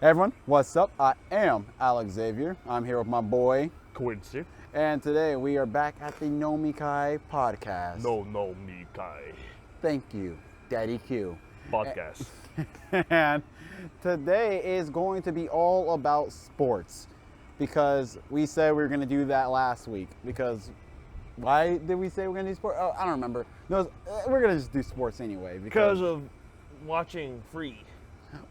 Hey everyone, what's up? I am Alex Xavier. I'm here with my boy Quincy. and today we are back at the Nomikai Podcast. Nomikai Thank you, Daddy Q. Podcast. And today is going to be all about sports because we said we were going to do that last week. Because why did we say we're going to do sports? Oh, I don't remember. No, we're going to just do sports anyway. Because of watching Free.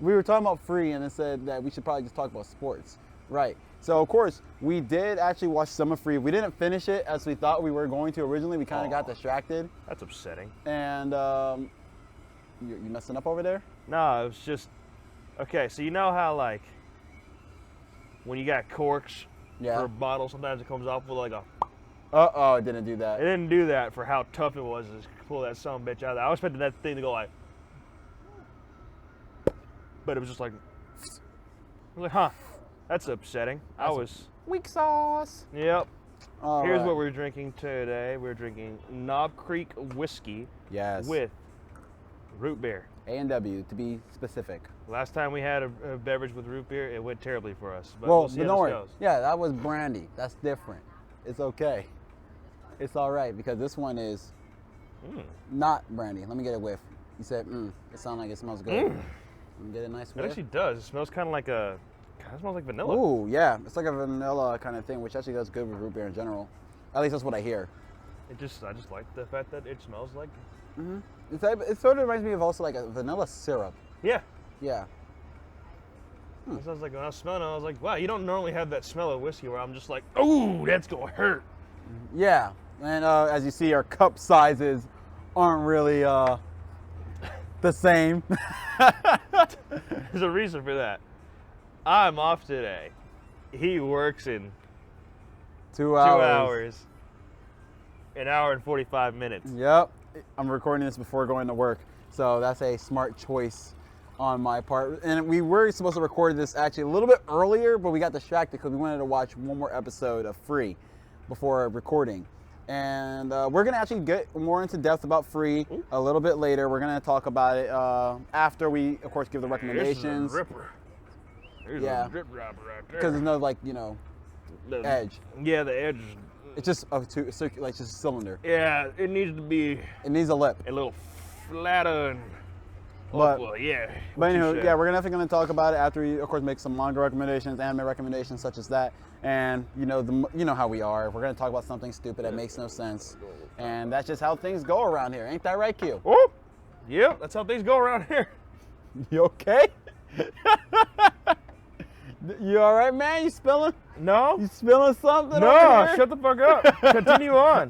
We were talking about Free and it said that we should probably just talk about sports. Right. So, of course, we did actually watch some of Free. We didn't finish it as we thought we were going to originally. We kind of got distracted. That's upsetting. And you messing up over there? No, it was just... Okay, so you know how, like, when you got corks for a bottle, sometimes it comes off with, like, a... Uh-oh, it didn't do that. It didn't do that for how tough it was to pull that son of a bitch out of there. I was expecting that thing to go, like... But it was just like... I was like, huh, that's upsetting. I was... Weak sauce. Yep. All Here's right. what we're drinking today. We're drinking Knob Creek whiskey with root beer. A&W, to be specific. Last time we had a beverage with root beer, it went terribly for us. But Well, we'll see but how don't this worry. goes. Yeah, that was brandy. That's different. It's okay. It's all right because this one is not brandy. Let me get a whiff. You said, it sounds like it smells good. Let me get a nice It whiff. actually does. It smells kind of like a... Kind of smells like vanilla. Ooh, yeah. It's like a vanilla kind of thing, which actually does good with root beer in general. At least that's what I hear. I just like the fact that it smells like... It sort of reminds me of also like a vanilla syrup. Yeah. Yeah. It sounds like when I was smelling it, I was like, wow, you don't normally have that smell of whiskey where I'm just like, ooh, that's going to hurt. Yeah. And as you see, our cup sizes aren't really the same. There's a reason for that. I'm off today. He works in 2 hours. 2 hours. An hour and 45 minutes. Yep. I'm recording this before going to work. So that's a smart choice on my part. And we were supposed to record this actually a little bit earlier, but we got distracted because we wanted to watch one more episode of Free before recording. And we're going to actually get more into depth about Free a little bit later. We're going to talk about it after we, of course, give the recommendations. This is a ripper. There's a rip rapper right there. Because there's no, like, The edge. Yeah, the edge. It's just like just a cylinder. Yeah, it needs to be It needs a lip. a little flatter and... But- well, yeah. But anyway, yeah, we're definitely going to talk about it after we, of course, make some manga recommendations, anime recommendations, such as that. And you know how we are. We're going to talk about something stupid that makes no sense, and that's just how things go around here. Ain't that right, Q? Oh, yeah, that's how things go around here. You okay? You all right, man? You spilling? No? You spilling something? No, over here? shut the fuck up. Continue on.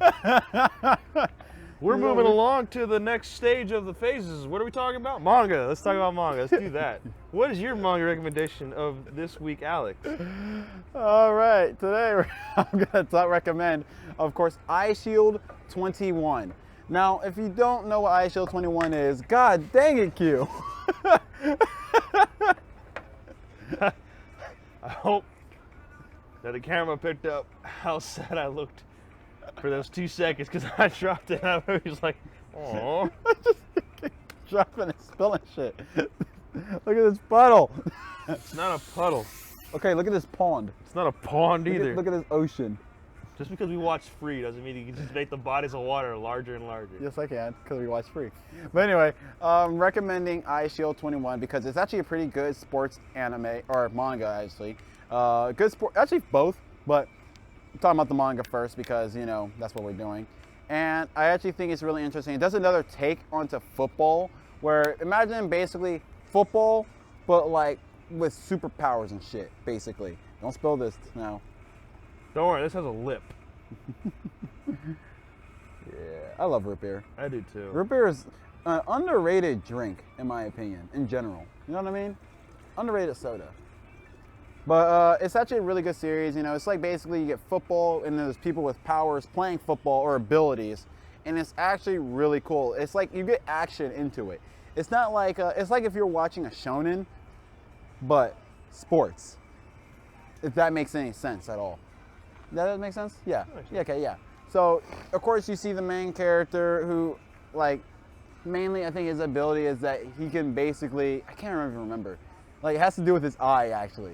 We're You moving know, along to the next stage of the phases. What are we talking about? Manga. Let's talk about manga. Let's do that. What is your manga recommendation of this week, Alex? All right, today I'm going to recommend, of course, Eye Shield 21. Now, if you don't know what Eye Shield 21 is, god dang it, Q. I hope that the camera picked up how sad I looked for those 2 seconds because I dropped it and I was like, oh. Dropping and spilling shit. Look at this puddle. It's not a puddle. Okay, look at this pond. It's not a pond either. Look at this ocean. Just because we watch Free doesn't mean you can just make the bodies of water larger and larger. Yes, I can, because we watch Free. But anyway, recommending Eye Shield 21 because it's actually a pretty good sports anime, or manga, actually. Good sport, actually both, but I'm talking about the manga first because, that's what we're doing. And I actually think it's really interesting. It does another take onto football, where imagine basically football, but like with superpowers and shit, basically. Don't spill this now. Don't worry, this has a lip. Yeah, I love root beer. I do too. Root beer is an underrated drink, in my opinion, in general. You know what I mean? Underrated soda. But it's actually a really good series. It's like basically you get football and there's people with powers playing football or abilities. And it's actually really cool. It's like you get action into it. It's not like, it's like if you're watching a shonen, but sports. If that makes any sense at all. Does that make sense? Yeah. Yeah, okay, yeah. So, of course, you see the main character who, like, mainly I think his ability is that he can basically, I can't even remember, Like, it has to do with his eye, actually.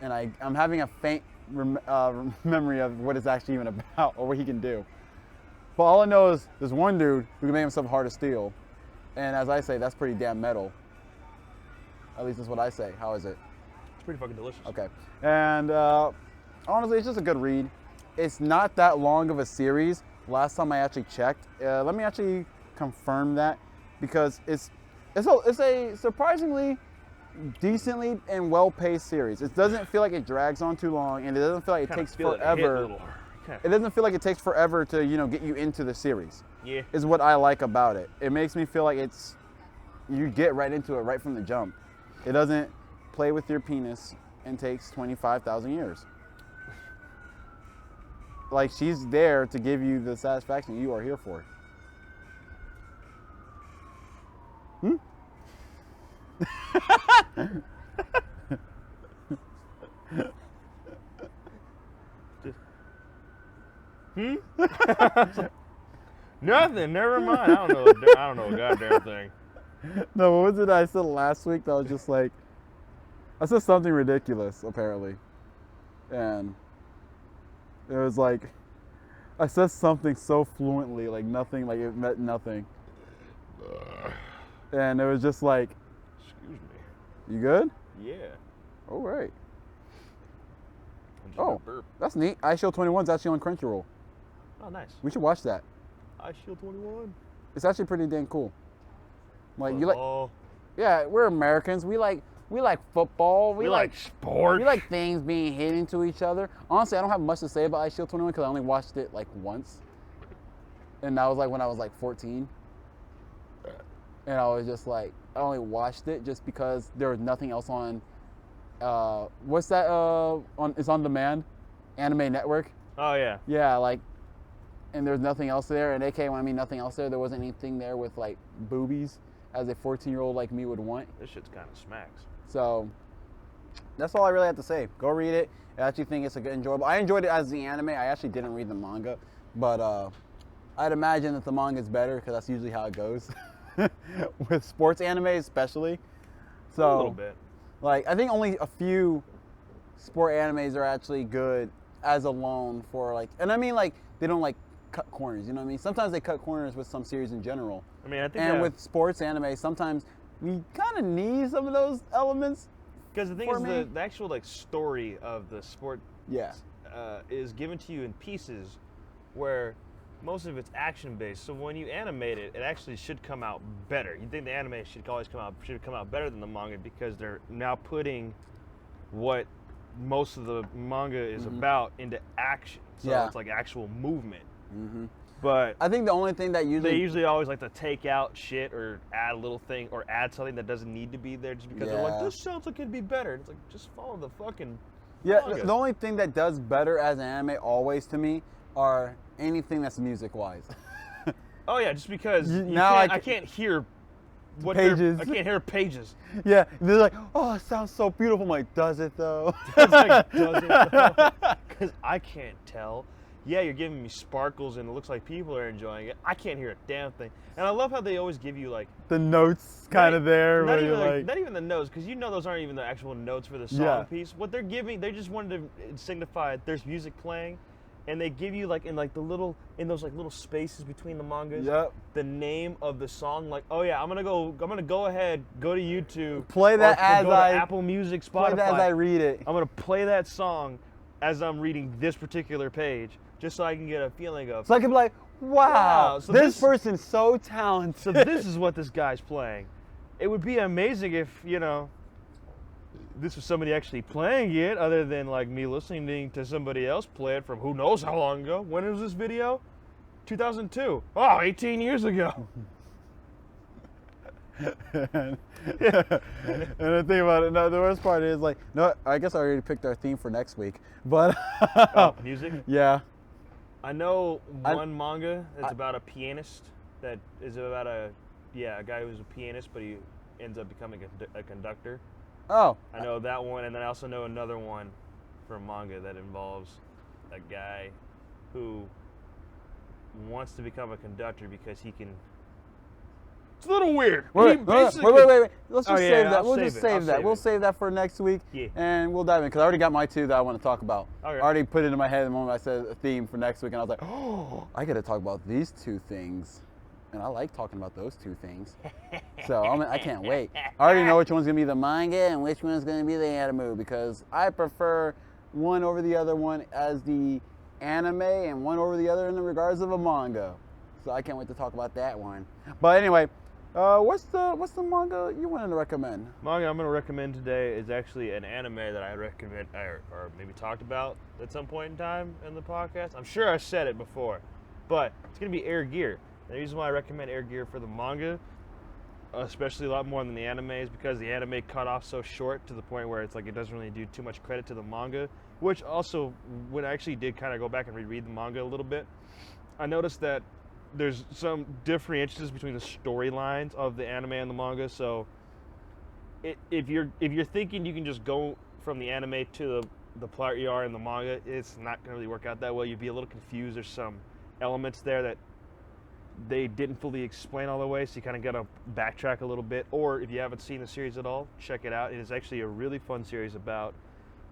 And I'm having a faint memory of what it's actually even about or what he can do. But all I know is there's one dude who can make himself hard to steal. And as I say, that's pretty damn metal. At least that's what I say. How is it? It's pretty fucking delicious. Okay. And honestly, it's just a good read. It's not that long of a series. Last time I actually checked. Let me actually confirm that, because it's a surprisingly decently and well-paced series. It doesn't feel like it drags on too long, and it doesn't feel like it takes forever. It doesn't feel like it takes forever to, get you into the series. Yeah. Is what I like about it. It makes me feel like you get right into it right from the jump. It doesn't play with your penis and takes 25,000 years. Like, she's there to give you the satisfaction you are here for. Nothing. Never mind. I don't know a goddamn thing. No, what was it I said last week that was just like, I said something ridiculous, apparently. And it was like, I said something so fluently, like nothing, like it meant nothing. And it was just like, excuse me. You good? Yeah. All right. Oh, that's neat. iShield 21 is actually on Crunchyroll. Oh, nice. We should watch that. iShield 21. It's actually pretty dang cool. Like football. Yeah, we're Americans. We like football. We like sports. We like things being hit into each other. Honestly, I don't have much to say about iShield 21 because I only watched it like once, and that was like when I was like 14. And I was just like, I only watched it just because there was nothing else on. What's that? It's on demand, Anime Network. Oh yeah. Yeah, like, and there's nothing else there. And AK, when I mean nothing else there wasn't anything there with like boobies, as a 14-year-old like me would want. This shit's kind of smacks. So that's all I really have to say. Go read it. I actually think it's a good, enjoyable. I enjoyed it as the anime. I actually didn't read the manga, but I'd imagine that the manga is better because that's usually how it goes with sports anime, especially. So a little bit. Like, I think only a few sport animes are actually good as alone for like, and I mean like they don't like cut corners. You know what I mean? Sometimes they cut corners with some series in general. I mean, I think. And with sports anime, sometimes we kind of need some of those elements. Because the thing is, the actual like story of the sport, is given to you in pieces, where most of it's action based. So when you animate it, it actually should come out better. You think the anime should come out better than the manga because they're now putting what most of the manga is about into action. So it's like actual movement. Mm-hmm. But I think the only thing that they usually always like to take out shit or add a little thing or add something that doesn't need to be there just because they're like, this sounds like it'd be better. It's like, just follow the fucking manga. The only thing that does better as an anime always to me are anything that's music wise. Oh yeah, just because I can't hear what pages. I can't hear pages. Yeah, they're like, oh, it sounds so beautiful. I'm like, does it though? Because I can't tell. Yeah, you're giving me sparkles and it looks like people are enjoying it. I can't hear a damn thing. And I love how they always give you like the notes kind of there. Not even the notes, because those aren't even the actual notes for the song piece. What they're giving, they just wanted to signify there's music playing, and they give you like in those little spaces between the mangas, the name of the song. Like, oh yeah, I'm gonna go ahead, go to YouTube, play that go to Apple Music, Spotify. Play that as I read it. I'm gonna play that song as I'm reading this particular page, just so I can get a feeling of. So I can be like, wow, so this person's so talented. So this is what this guy's playing. It would be amazing if, this was somebody actually playing it, other than like me listening to somebody else play it from who knows how long ago. When was this video? 2002. Oh, 18 years ago. And the thing about it, no, the worst part is like, no, I guess I already picked our theme for next week, but music. Yeah, I know one manga that's about a pianist that is about a guy who's a pianist, but he ends up becoming a conductor. Oh, I know that one, and then I also know another one from manga that involves a guy who wants to become a conductor because he can It's a little weird. Wait. Let's just save that. We'll just save that. We'll save that for next week. Yeah. And we'll dive in because I already got my 2 that I want to talk about. Okay. I already put it in my head the moment I said a theme for next week, and I was like, oh, I got to talk about these 2 things. And I like talking about those 2 things. So I can't wait. I already know which one's going to be the manga and which one's going to be the anime because I prefer one over the other one as the anime and one over the other in the regards of a manga. So I can't wait to talk about that one. But anyway, what's the manga you wanted to recommend? Manga I'm going to recommend today is actually an anime that I recommend or maybe talked about at some point in time in the podcast. I'm sure I said it before, but it's going to be Air Gear. The reason why I recommend Air Gear for the manga, especially a lot more than the anime, is because the anime cut off so short to the point where it's like it doesn't really do too much credit to the manga, which also, when I actually did kind of go back and reread the manga a little bit, I noticed that there's some differences between the storylines of the anime and the manga. So if you're thinking you can just go from the anime to the plot you are in the manga, it's not going to really work out that well. You'd be a little confused. There's some elements there that they didn't fully explain all the way, so you kind of got to backtrack a little bit. Or if you haven't seen the series at all, check it out. It is actually a really fun series about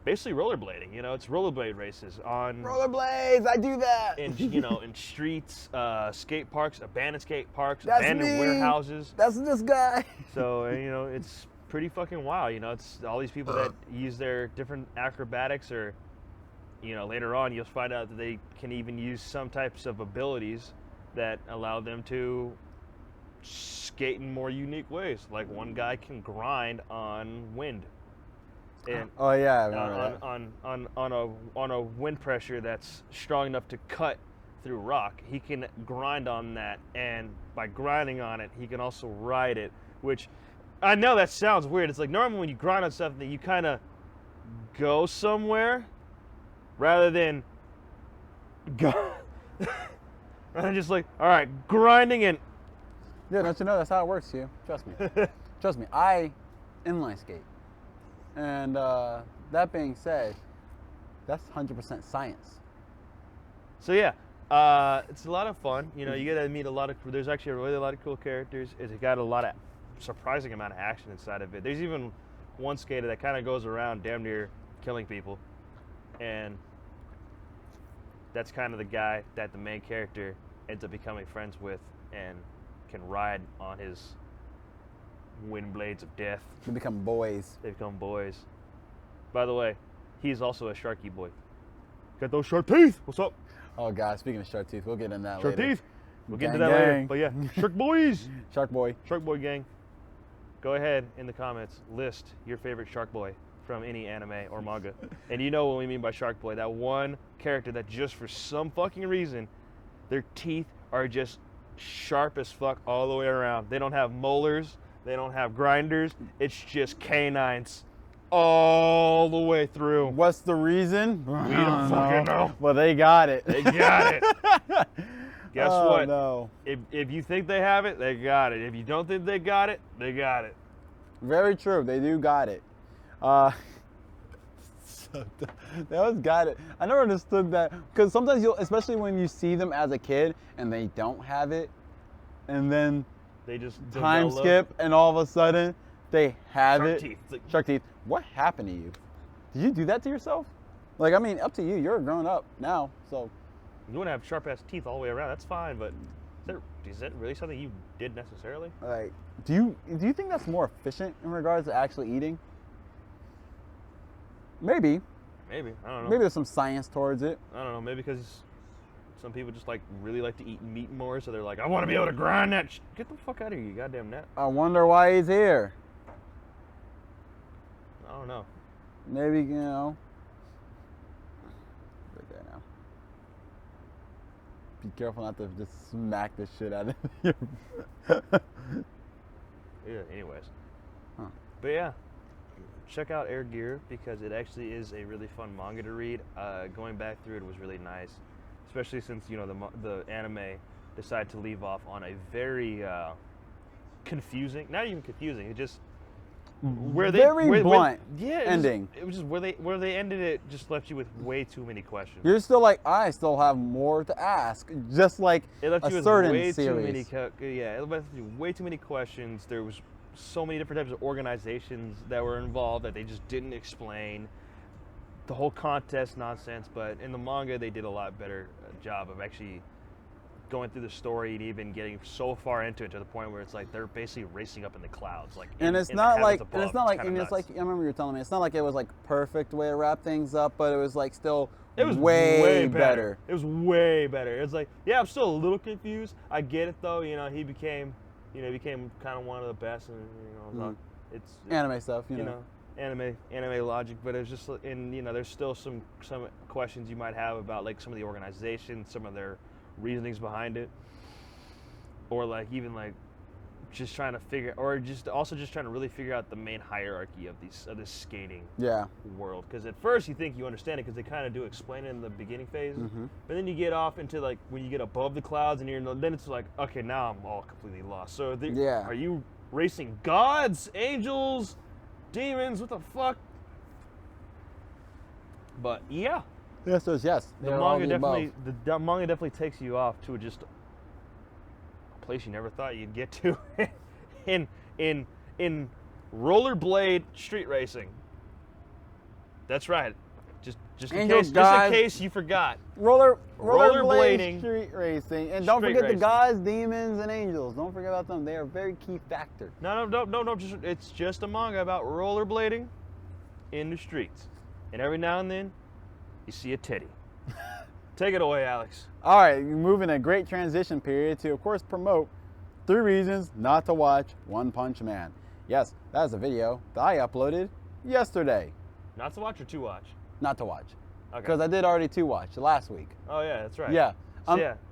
basically rollerblading. It's rollerblade races on rollerblades. I do that. In streets, skate parks, abandoned skate parks, abandoned warehouses. That's this guy. So it's pretty fucking wild. It's all these people that use their different acrobatics, or later on you'll find out that they can even use some types of abilities that allow them to skate in more unique ways. Like one guy can grind on wind. And oh yeah, I remember on a wind pressure that's strong enough to cut through rock. He can grind on that, and by grinding on it, he can also ride it. Which I know that sounds weird. It's like normally when you grind on something, you kind of go somewhere rather than go. And just like, all right, grinding and... Yeah, don't you know that's how it works, Hugh? Trust me. Trust me, I inline skate. And that being said, that's 100% science. So yeah, it's a lot of fun. You get to meet there's actually really a lot of cool characters. It's got a lot of surprising amount of action inside of it. There's even one skater that kind of goes around damn near killing people. And that's kind of the guy that the main character ends up becoming friends with and can ride on his wind blades of death. They become boys. They become boys. By the way, he's also a Sharky boy. Got those shark teeth. What's up? Oh God, speaking of shark teeth, we'll get in that shark later. Teeth. We'll get into that later. But yeah, Shark Boys. Shark Boy. Shark Boy gang. Go ahead in the comments, list your favorite Shark Boy from any anime or manga. And you know what we mean by Shark Boy. That one character that just for some fucking reason, their teeth are just sharp as fuck all the way around. They don't have molars. They don't have grinders. It's just canines all the way through. What's the reason? We don't fucking know. Well, they got it. They got it. Guess what? No. If you think they have it, they got it. If you don't think they got it, they got it. Very true. They do got it. They always got it. I never understood that because sometimes especially when you see them as a kid and they don't have it, and then they just time skip and all of a sudden they have shark it. Teeth. Like, shark teeth. What happened to you? Did you do that to yourself? Like, I mean, up to you. You're a grown up now, so. You want to have sharp ass teeth all the way around. That's fine, but is that really something you did necessarily? Like, do you think that's more efficient in regards to actually eating? Maybe. Maybe. I don't know. Maybe there's some science towards it. I don't know. Maybe because some people just really like to eat meat more, so they're like, I want to be able to grind that. Get the fuck out of here, you goddamn net. I wonder why he's here. I don't know. Maybe, right there now. Be careful not to just smack the shit out of you. Yeah, anyways. Huh. But yeah, check out Air Gear because it actually is a really fun manga to read. Going back through it was really nice, especially since the anime decided to leave off on a very confusing, not even confusing, it just very blunt ending. It was just where they ended it. Just left you with way too many questions. You're still like, I still have more to ask. Just like it left a you with certain way series. Too many, it left you way too many questions. There was so many different types of organizations that were involved that they just didn't explain. The whole contest nonsense, but in the manga they did a lot better job of actually going through the story and even getting so far into it to the point where it's like they're basically racing up in the clouds, like. It's not like I remember you were telling me it's not like it was like perfect way to wrap things up, but it was like still. It was way better. It was way better. It's like, yeah, I'm still a little confused. I get it though. He became kind of one of the best, and it's anime stuff. You know. Anime logic, but it's just, and there's still some questions you might have about like some of the organizations, some of their reasonings behind it, or like even like just trying to figure, or just trying to really figure out the main hierarchy of this skating world. Because at first you think you understand it because they kind of do explain it in the beginning phases, but then you get off into like when you get above the clouds and then it's like, okay, now I'm all completely lost. So are you racing gods, angels, demons? What the fuck? But yeah. Yes, yes. The manga definitely takes you off to just a place you never thought you'd get to in rollerblade street racing. That's right. Just in case you forgot. Rollerblade street racing. And don't forget the gods, demons, and angels. Don't forget about them. They are a very key factor. No. It's just a manga about rollerblading in the streets. And every now and then, you see a titty. Take it away, Alex. All right, moving a great transition period to, of course, promote 3 reasons not to watch One Punch Man. Yes, that is a video that I uploaded yesterday. Not to watch or to watch? Not to watch. Okay. Because I did already to watch last week. Oh yeah, that's right. Yeah.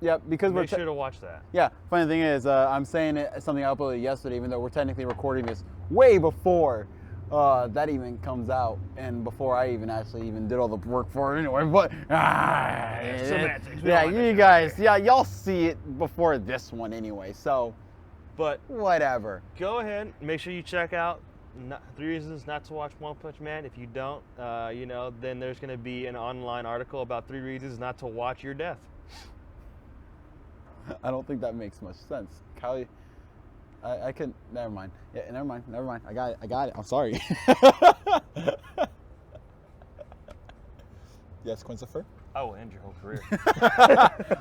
Yeah, because make sure to watch that. Yeah, funny thing is, I'm saying it something I uploaded yesterday, even though we're technically recording this way before that even comes out, and before I even actually did all the work for it anyway. But semantics. You guys, y'all see it before this one anyway. So, but whatever. Go ahead, make sure you check out 3 reasons not to watch One Punch Man. If you don't, then there's going to be an online article about 3 reasons not to watch your death. I don't think that makes much sense, Kylie. I couldn't. Never mind. Yeah, never mind. I got it. I'm sorry. Yes, Quincyfer? I will end your whole career.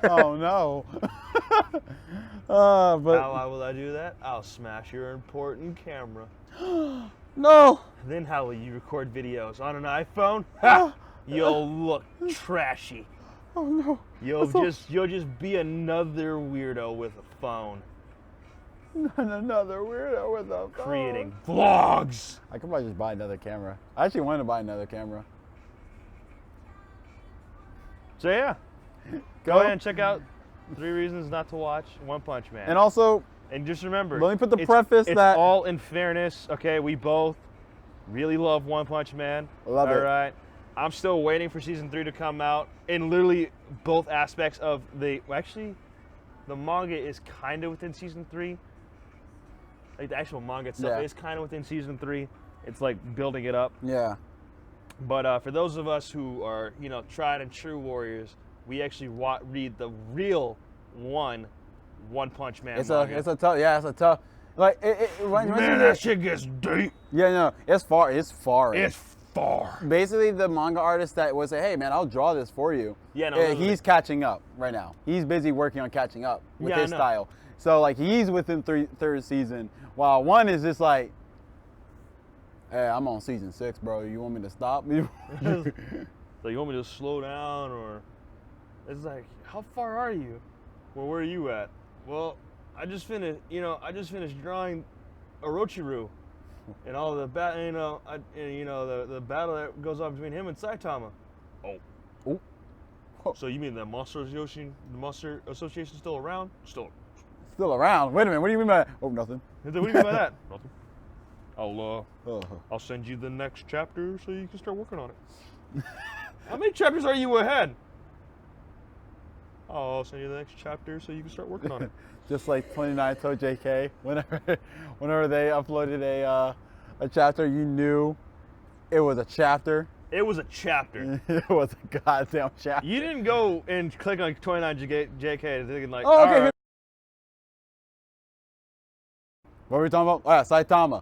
Oh no. But how will I do that? I'll smash your important camera. No. Then how will you record videos on an iPhone? Ha! You'll look trashy. Oh no. You'll just be another weirdo with a phone. Another weirdo with a phone. Creating vlogs. I could probably just buy another camera. I actually wanted to buy another camera. So yeah, go ahead and check out 3 reasons not to watch One Punch Man. And also, and just remember, let me put the preface it's that all in fairness. Okay, we both really love One Punch Man. Love it. All right, I'm still waiting for season 3 to come out. In literally both aspects of the manga is kind of within season 3. Like the actual manga itself is kind of within season 3. It's like building it up. Yeah. But for those of us who are, tried and true warriors, we actually read the real One Punch Man manga. It's a tough. Like that shit gets deep. Yeah, no, it's far. It's far. Basically, the manga artist that would say, "Hey, man, I'll draw this for you." Yeah, no, he's catching up right now. He's busy working on catching up with his style. So like he's within third season, while one is just like, "Hey, I'm on season 6, bro. You want me to stop?" Like, you want me to slow down, or it's like, how far are you? Well, where are you at? Well, I just finished drawing Orochimaru and all the the battle that goes on between him and Saitama. Oh. So you mean the Monster Association still around? Still around? Wait a minute. What do you mean by that? Oh, nothing. What do you mean by that? Nothing. I'll send you the next chapter so you can start working on it. How many chapters are you ahead? I'll send you the next chapter so you can start working on it. Just like 29 told JK whenever they uploaded a chapter, you knew it was a chapter. It was a chapter. It was a goddamn chapter. You didn't go and click on 29 JK thinking like, oh, okay. Right. What were we talking about? Oh, yeah, Saitama.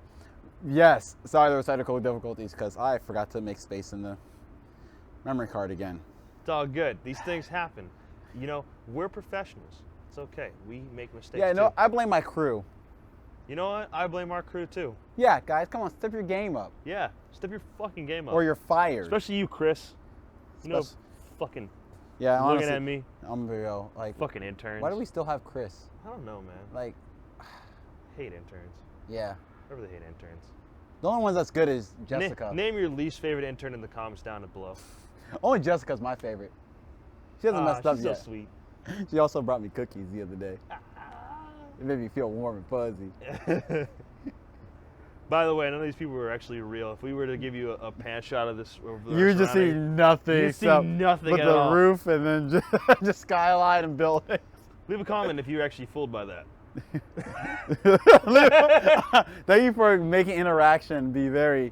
Yes. Sorry, there were technical difficulties because I forgot to make space in the memory card again. It's all good. These things happen. You know, we're professionals. It's okay. We make mistakes. Yeah, no, too. I blame my crew. You know what? I blame our crew too. Yeah, guys, come on, step your game up. Yeah, step your fucking game up. Or you're fired. Especially you, Chris. You know, fucking. Yeah, looking honestly, at me. I'm gonna go like. Fucking interns. Why do we still have Chris? I don't know, man. Like. Hate interns. Yeah. I really hate interns. The only one that's good is Jessica. Name your least favorite intern in the comments down below. Only Jessica's my favorite. She hasn't messed up yet. She's so sweet. She also brought me cookies the other day. It made me feel warm and fuzzy. By the way, none of these people were actually real. If we were to give you a pan shot of this, you would just see nothing. You'd see nothing but at the all. Roof and then just skyline and buildings. Leave a comment if you're actually fooled by that. Thank you for making interaction be very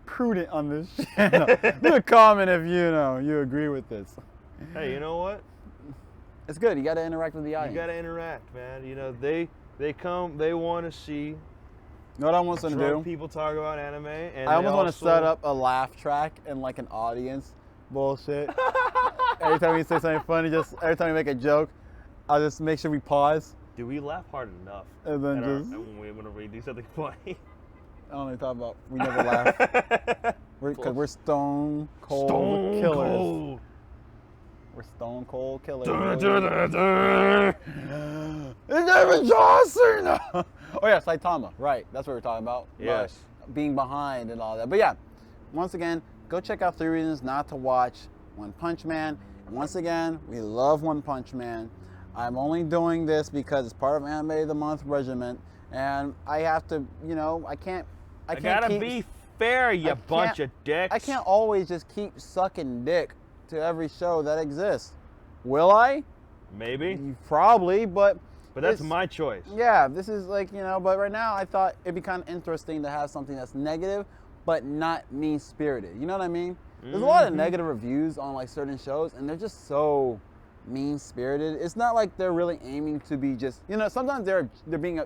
prudent on this channel. Leave a comment if you agree with this. Hey, you know what? It's good. You got to interact with the audience. You got to interact, man. You know, they come, they want to see. You know what I want them to do? People talk about anime, and I almost want to set up a laugh track and like an audience bullshit. Every time we say something funny, just every time we make a joke, I'll just make sure we pause. Do we laugh hard enough? And then whenever we do something funny. I don't know, talk about we never laugh. Because we're stone cold killers. Cold. We're stone cold killers. It's David Johnson! Oh yeah, Saitama. Right, that's what we're talking about. Yes. Being behind and all that. But yeah, once again, go check out 3 Reasons Not to Watch One Punch Man. And once again, we love One Punch Man. I'm only doing this because it's part of Anime of the Month regiment, and I have to, I can't gotta be fair, you bunch of dicks. I can't always just keep sucking dick to every show that exists. Will I? Maybe. Probably, but that's my choice. Yeah, this is like, but right now I thought it'd be kind of interesting to have something that's negative, but not mean-spirited. You know what I mean? There's a lot of negative reviews on like certain shows, and they're just so mean-spirited. It's not like they're really aiming to be just, sometimes they're being,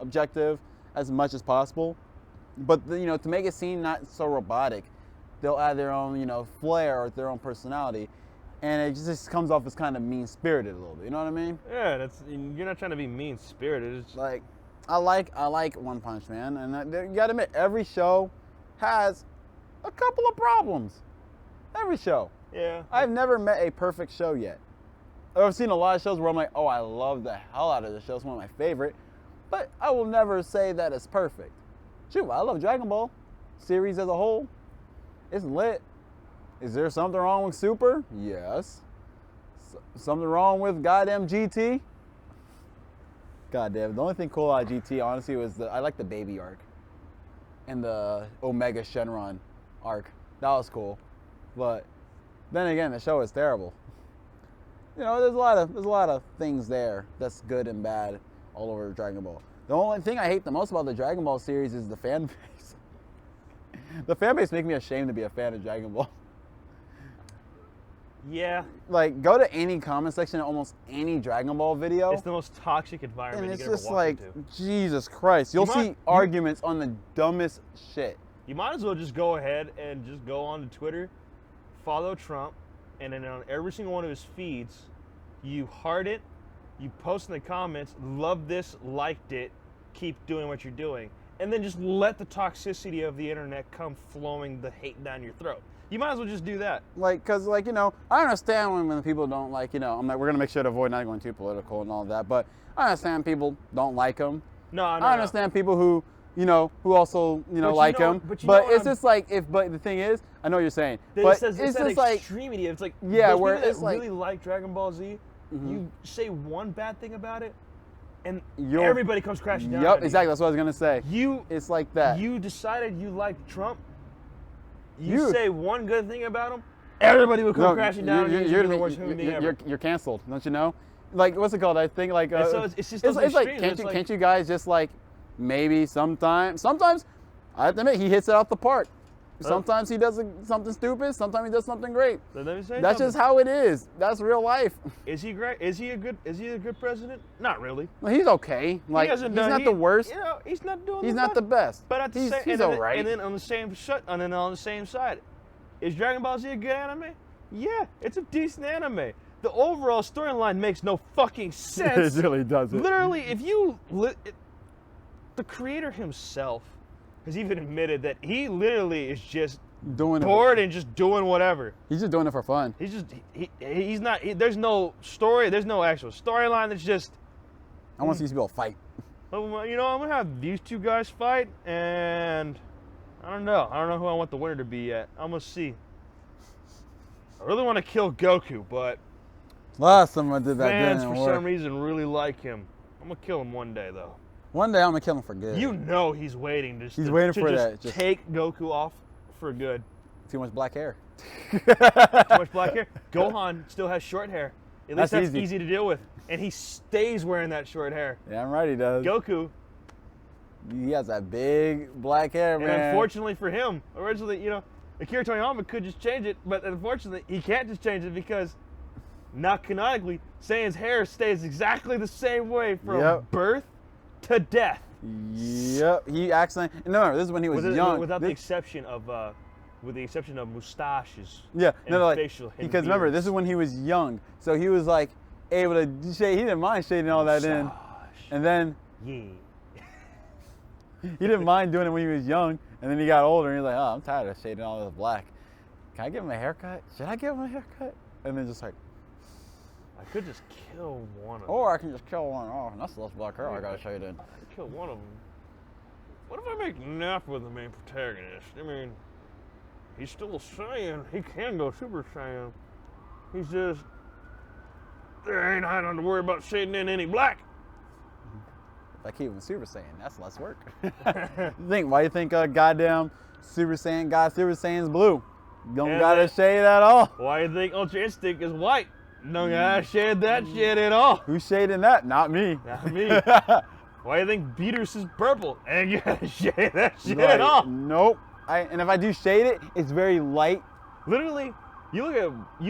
objective as much as possible, but to make it seem not so robotic, they'll add their own, flair or their own personality, and it just comes off as kind of mean-spirited a little bit. You know what I mean? Yeah, you're not trying to be mean-spirited. It's like, I like One Punch Man, and you gotta admit, every show has a couple of problems. Every show. Yeah. I've never met a perfect show yet. I've seen a lot of shows where I'm like, oh, I love the hell out of this show. It's one of my favorite. But I will never say that it's perfect. Shoot, I love Dragon Ball series as a whole. It's lit. Is there something wrong with Super? Yes. Something wrong with goddamn GT? Goddamn. The only thing cool about GT, honestly, was I like the baby arc. And the Omega Shenron arc. That was cool. But then again, the show is terrible. There's a lot of things there that's good and bad all over Dragon Ball. The only thing I hate the most about the Dragon Ball series is the fan base. The fan base makes me ashamed to be a fan of Dragon Ball. Yeah. Like, go to any comment section of almost any Dragon Ball video. It's the most toxic environment and you it's can just ever walk like, into. Jesus Christ. You'll see arguments on the dumbest shit. You might as well just go ahead and just go on to Twitter, follow Trump, and then on every single one of his feeds, you heart it, you post in the comments, love this, liked it, keep doing what you're doing, and then just let the toxicity of the internet come flowing the hate down your throat. You might as well just do that. Like, because, like, I understand when people don't like, I'm like, we're going to make sure to avoid not going too political and all that, but I understand people don't like him. No. I understand people who, who also, like him. But it's just like, but the thing is, I know what you're saying. But it's just like extremity. It's like, yeah, where it's like, really like Dragon Ball Z. You say one bad thing about it, and everybody comes crashing down. Yep, exactly. That's what I was gonna say. It's like that. You decided you liked Trump. You say one good thing about him, everybody will come crashing down. You're canceled, don't you know? Like, what's it called? I think like. So it's just it's like can't you guys just like maybe sometimes I have to admit, he hits it out the park. Sometimes he does something stupid. Sometimes he does something great. That's just how it is. That's real life. Is he great? Is he a good president? Not really. Well, he's okay. Like he's not the worst. You know, he's not doing. He's not the best. But at the same, he's all right. And then on the same side, is Dragon Ball Z a good anime? Yeah, it's a decent anime. The overall storyline makes no fucking sense. It really doesn't. Literally, the creator himself has even admitted that he literally is just bored and just doing whatever. He's just doing it for fun. He's not. There's no story. There's no actual storyline. It's just. I want to see these people fight. You know, I'm gonna have these two guys fight, and I don't know. I don't know who I want the winner to be yet. I'm gonna see. I really want to kill Goku, but Someone did that. Fans for some reason really like him. I'm gonna kill him one day though. One day I'm gonna kill him for good. You know he's waiting to. He's waiting for that. Just take Goku off for good. Too much black hair. Too much black hair. Gohan still has short hair. At least that's easy to deal with, and he stays wearing that short hair. Yeah, I'm right. He does. Goku. He has that big black hair, man. And unfortunately for him, originally, you know, Akira Toriyama could just change it, but unfortunately he can't just change it because now canonically Saiyan's hair stays exactly the same way from birth to death. Yep. He actually this is when he was young. Without the exception of mustaches. Yeah. And facial hair. Because remember, this is when he was young, so he was like able to shade. He didn't mind shading all that in, and then he didn't mind doing it when he was young, and then he got older and he's like, oh, I'm tired of shading all this black. Can I give him a haircut? Should I give him a haircut? And then just like, I could just kill one of them. Or I can just kill one off, and that's less black hair I gotta shade in. I could kill one of them. What if I make Nappa the main protagonist? I mean, he's still a Saiyan. He can go Super Saiyan. He's just, there ain't nothing to worry about shading in any black. If I keep him Super Saiyan, that's less work. Why do you think goddamn Super Saiyan got Super Saiyan's blue? You don't gotta shade at all. Why do you think Ultra Instinct is white? No gotta shade that shit at all. Who's shading that? Not me. Not me. Why do you think Beerus is purple? And you gotta shade that shit at all. Nope. And if I do shade it, it's very light. Literally, you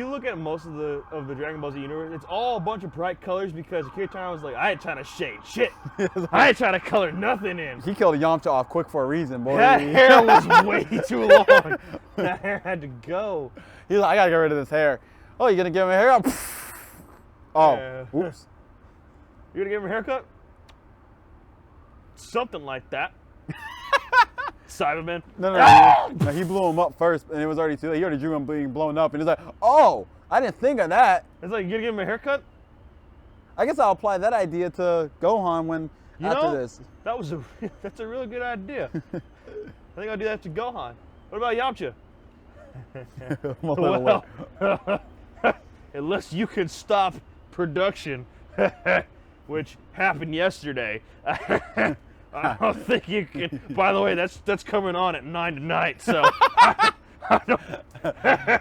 look at most of the Dragon Ball Z universe, it's all a bunch of bright colors because Akira Toriyama was like, I ain't trying to shade shit. I ain't trying to color nothing in. He killed Yamcha off quick for a reason, boy. That hair was way too long. That hair had to go. He's like, I gotta get rid of this hair. Oh, you gonna give him a haircut? Oh, oops. You gonna give him a haircut? Something like that. Cyberman. No, he blew him up first, and it was already too late. He already drew him being blown up, and he's like, oh, I didn't think of that. It's like, you gonna give him a haircut? I guess I'll apply that idea to Gohan after this. That's a really good idea. I think I'll do that to Gohan. What about Yamcha? Well, unless you can stop production, which happened yesterday. I don't think you can. By the way, that's coming on at 9 tonight, so.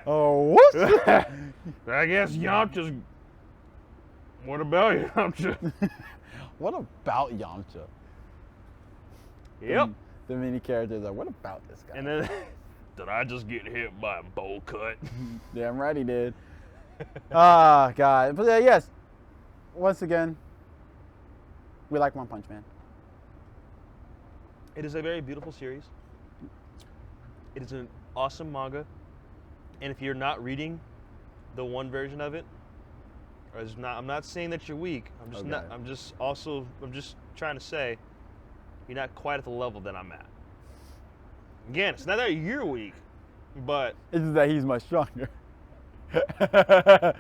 Oh, whoops. I guess Yamcha's. What about Yamcha? What about Yamcha? Yep. The mini characters are, what about this guy? And then, did I just get hit by a bowl cut? Damn right he did. Ah, God. But yes, once again, we like One Punch Man. It is a very beautiful series. It is an awesome manga. And if you're not reading the one version of it, I'm not saying that you're weak. I'm just trying to say you're not quite at the level that I'm at. Again, it's not that you're weak, but it's just that he's much stronger. No,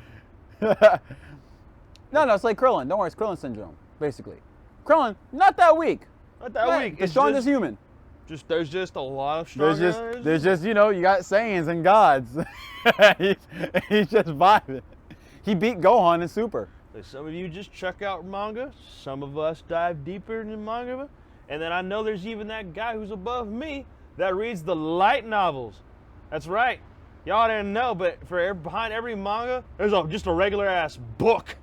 it's like Krillin. Don't worry, it's Krillin syndrome, basically. Krillin, not that weak. Not that weak. The strongest human. There's just a lot of strong There's just, you got Saiyans and gods. he's just vibing. He beat Gohan in Super. Some of you just check out manga. Some of us dive deeper into manga. And then I know there's even that guy who's above me that reads the light novels. That's right. Y'all didn't know, but behind every manga, there's just a regular ass book.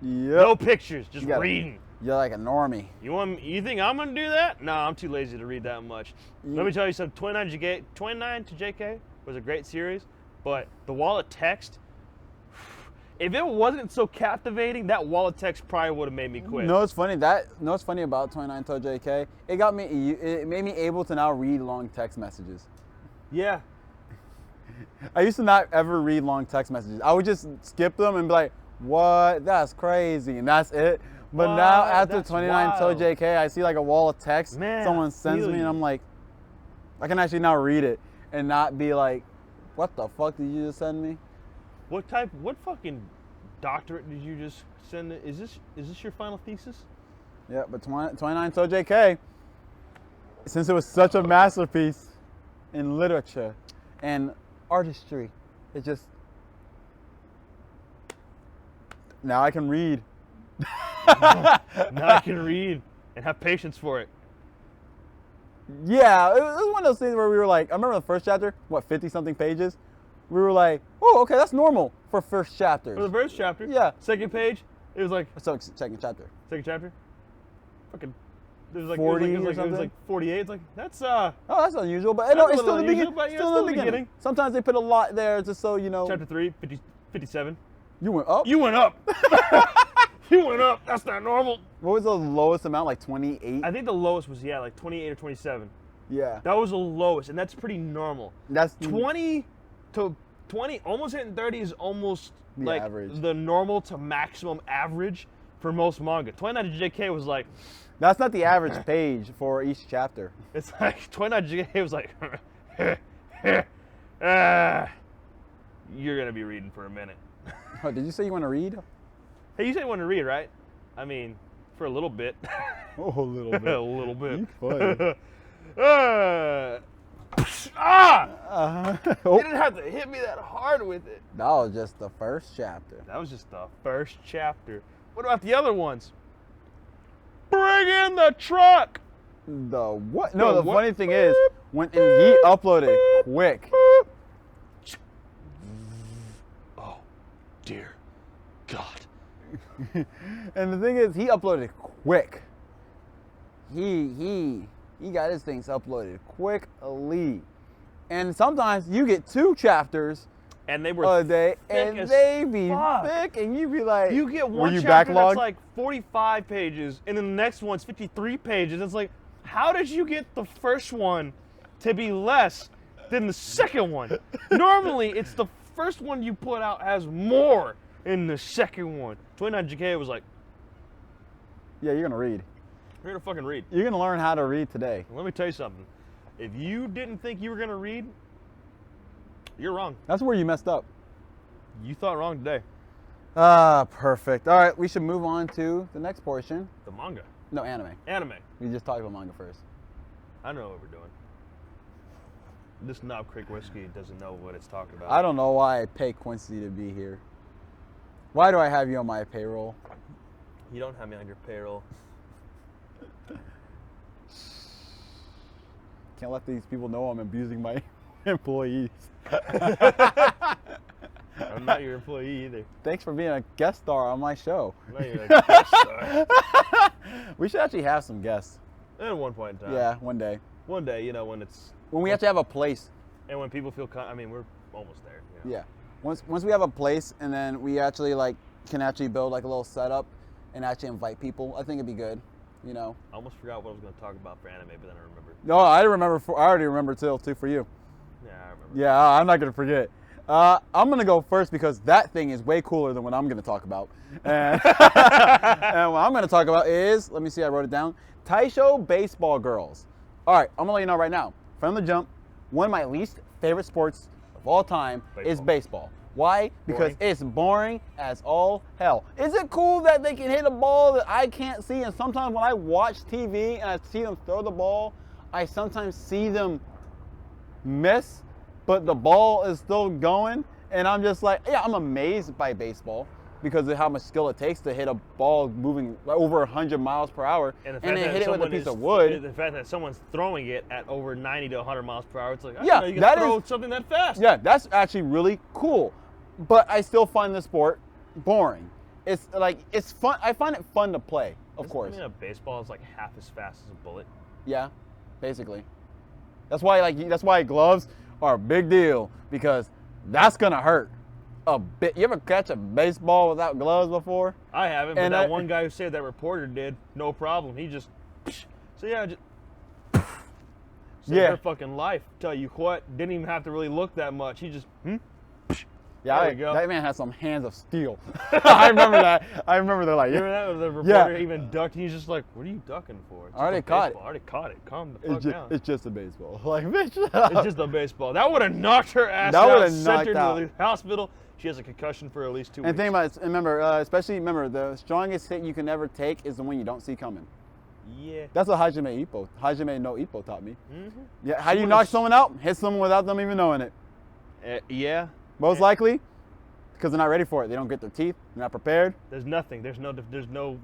Yep. No pictures, just reading. You're like a normie. You think I'm gonna do that? No, I'm too lazy to read that much. Let me tell you something. 29 to JK was a great series, but the wall of text. If it wasn't so captivating, that wall of text probably would have made me quit. No, it's funny about 29 to JK? It made me able to now read long text messages. Yeah. I used to not ever read long text messages. I would just skip them and be like, what? That's crazy. And that's it. But now after 29 to JK, I see like a wall of text someone sends me and I'm like, I can actually now read it and not be like, what the fuck did you just send me? What fucking doctorate did you just send? Is this your final thesis? Yeah, but 29 to JK, since it was such a masterpiece in literature and artistry, it just, now I can read. Now I can read and have patience for it. Yeah, it was one of those things where we were like, I remember the first chapter, 50-something pages? We were like, oh, okay, that's normal for first chapters. For the first chapter? Yeah. Second page, it was like... Second chapter. Second chapter? Fucking... It was like 40 it was like 48. It's like, that's... Oh, that's unusual, but it's still the beginning. Still the beginning. Sometimes they put a lot there just so, you know... Chapter 3, 57. You went up? You went up! You went up! That's not normal! What was the lowest amount, like 28? I think the lowest was, like 28 or 27. Yeah. That was the lowest, and that's pretty normal. That's 20 to 20, almost hitting 30 is almost the like average. The normal to maximum average for most manga. 29 to JK was like... That's not the average page for each chapter. It's like 29 to JK was like... you're going to be reading for a minute. Oh, did you say you want to read? Hey, you said you want to read, right? I mean, for a little bit. Oh, a little bit. A little bit. You funny. You didn't have to hit me that hard with it. That was just the first chapter. That was just the first chapter. What about the other ones? Bring in the truck. The what? No, the funny thing is, and he uploaded quick. Oh, dear God. And the thing is, he uploaded quick. He got his things uploaded quickly. And sometimes you get 2 chapters and they were a day, and they be thick, and you be like, you get one chapter that's like 45 pages, and then the next one's 53 pages. It's like, how did you get the first one to be less than the second one? Normally, it's the first one you put out has more in the second one. 29 JK was like, yeah, you're gonna read. You're gonna fucking read. You're gonna learn how to read today. Let me tell you something. If you didn't think you were gonna read, you're wrong. That's where you messed up. You thought wrong today. Ah, perfect. All right, we should move on to the next portion. The manga. No, anime. Anime. We just talked about manga first. I know what we're doing. This Knob Creek whiskey doesn't know what it's talking about. I don't know why I pay Quincy to be here. Why do I have you on my payroll? You don't have me on your payroll. Can't let these people know I'm abusing my employees. I'm not your employee either. Thanks for being a guest star on my show. I'm not even a guest star. We should actually have some guests. At one point in time. Yeah, one day. One day, you know, when it's... When we actually have a place. And when people feel... I mean, we're almost there. You know? Yeah. Once we have a place and then we actually, like, can actually build, like, a little setup and actually invite people, I think it'd be good, you know? I almost forgot what I was going to talk about for anime, but then I remembered. No, I already remember too for you. Yeah, I remember. Yeah, I'm not going to forget. I'm going to go first because that thing is way cooler than what I'm going to talk about. And, and what I'm going to talk about is, let me see, I wrote it down, Taisho Baseball Girls. All right, I'm going to let you know right now, from the jump, one of my least favorite sports of all time is baseball. Why? Because it's boring as all hell. Is it cool that they can hit a ball that I can't see? And sometimes when I watch TV and I see them throw the ball, I sometimes see them miss, but the ball is still going. And I'm just like, yeah, I'm amazed by baseball because of how much skill it takes to hit a ball moving over 100 miles per hour and then hit it with a piece of wood. The fact that someone's throwing it at over 90 to 100 miles per hour, it's like, yeah, you can throw something that fast. Yeah, that's actually really cool. But I still find the sport boring. It's like, it's fun. I find it fun to play. of course. I mean, a baseball is like half as fast as a bullet. Yeah, basically. That's why gloves are a big deal, because that's gonna hurt a bit. You ever catch a baseball without gloves before? I haven't, but that one guy who said that reporter did, no problem. He just, saved her fucking life. Tell you what, didn't even have to really look that much. He just, Yeah, there you go. That man has some hands of steel. I remember that. I remember they're like, remember that? The reporter even ducked, and he's just like, what are you ducking for? I already caught it. I already caught it. Calm the fuck down. It's just a baseball. Like, bitch. It's just a baseball. That would have knocked her ass out, sent her to the hospital. She has a concussion for at least 2 weeks. And think about it, remember, the strongest hit you can ever take is the one you don't see coming. Yeah. That's what Hajime no Ippo taught me. Mm-hmm. Yeah. How do you knock someone out? Hit someone without them even knowing it. Yeah. Most likely, because they're not ready for it. They don't get their teeth. They're not prepared. There's nothing. There's no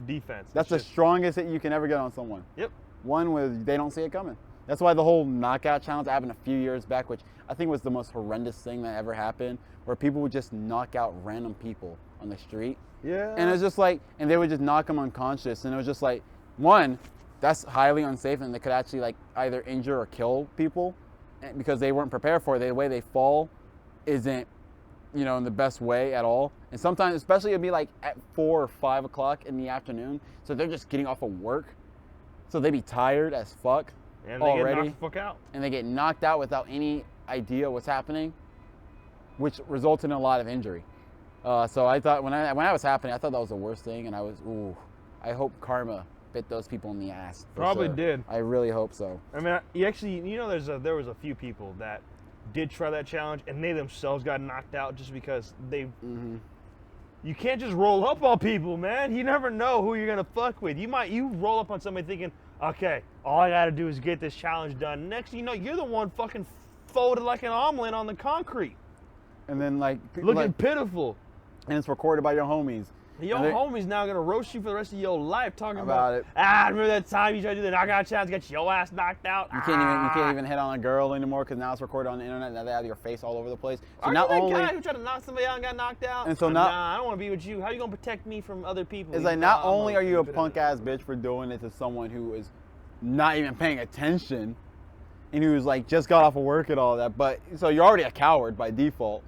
defense. That's the strongest hit you can ever get on someone. Yep. One where they don't see it coming. That's why the whole knockout challenge happened a few years back, which I think was the most horrendous thing that ever happened, where people would just knock out random people on the street. Yeah. And it was just like, and they would just knock them unconscious. And it was just like, one, that's highly unsafe, and they could actually like either injure or kill people because they weren't prepared for it. The way they fall isn't, in the best way at all. And sometimes, especially it'd be like at 4 or 5 o'clock in the afternoon. So they're just getting off of work. So they'd be tired as fuck and they already. get knocked the fuck out. And they get knocked out without any idea what's happening, which resulted in a lot of injury. So I thought when that was happening, I thought that was the worst thing. And I hope karma bit those people in the ass. Probably did. I really hope so. I mean, there was a few people that did try that challenge, and they themselves got knocked out just because they. Mm-hmm. You can't just roll up on people, man. You never know who you're gonna fuck with. You roll up on somebody thinking, okay, all I gotta do is get this challenge done. Next thing you know, you're the one fucking folded like an omelet on the concrete. And then looking pitiful. And it's recorded by your homies. Your homie's now gonna roast you for the rest of your life talking about it. Remember that time you tried to do the knockout challenge, got your ass knocked out? You can't even hit on a girl anymore because now it's recorded on the internet. Now they have your face all over the place. So Are you that guy who tried to knock somebody out and got knocked out? And so I don't want to be with you. How are you gonna protect me from other people? It's like not only are you a punk ass bitch for doing it to someone who is not even paying attention and who's like just got off of work and all that, but so you're already a coward by default.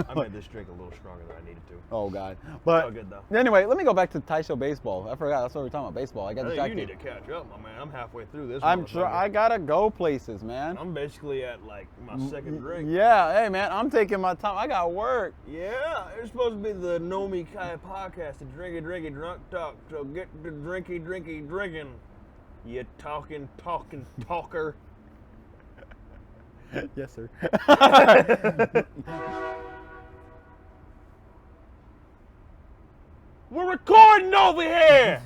I made this drink a little stronger than I needed to. Oh God! But all good though. Anyway, let me go back to Taisho Baseball. I forgot that's what we were talking about. Baseball. I got distracted. You need to catch up, my man. I'm halfway through this. I'm sure I gotta go places, man. I'm basically at like my second drink. Yeah, hey man, I'm taking my time. I got work. Yeah, it's supposed to be the Nomikai Podcast, the drinky drunk talk. So get the drinky drinking. You talking talker. Yes, sir. We're recording over here!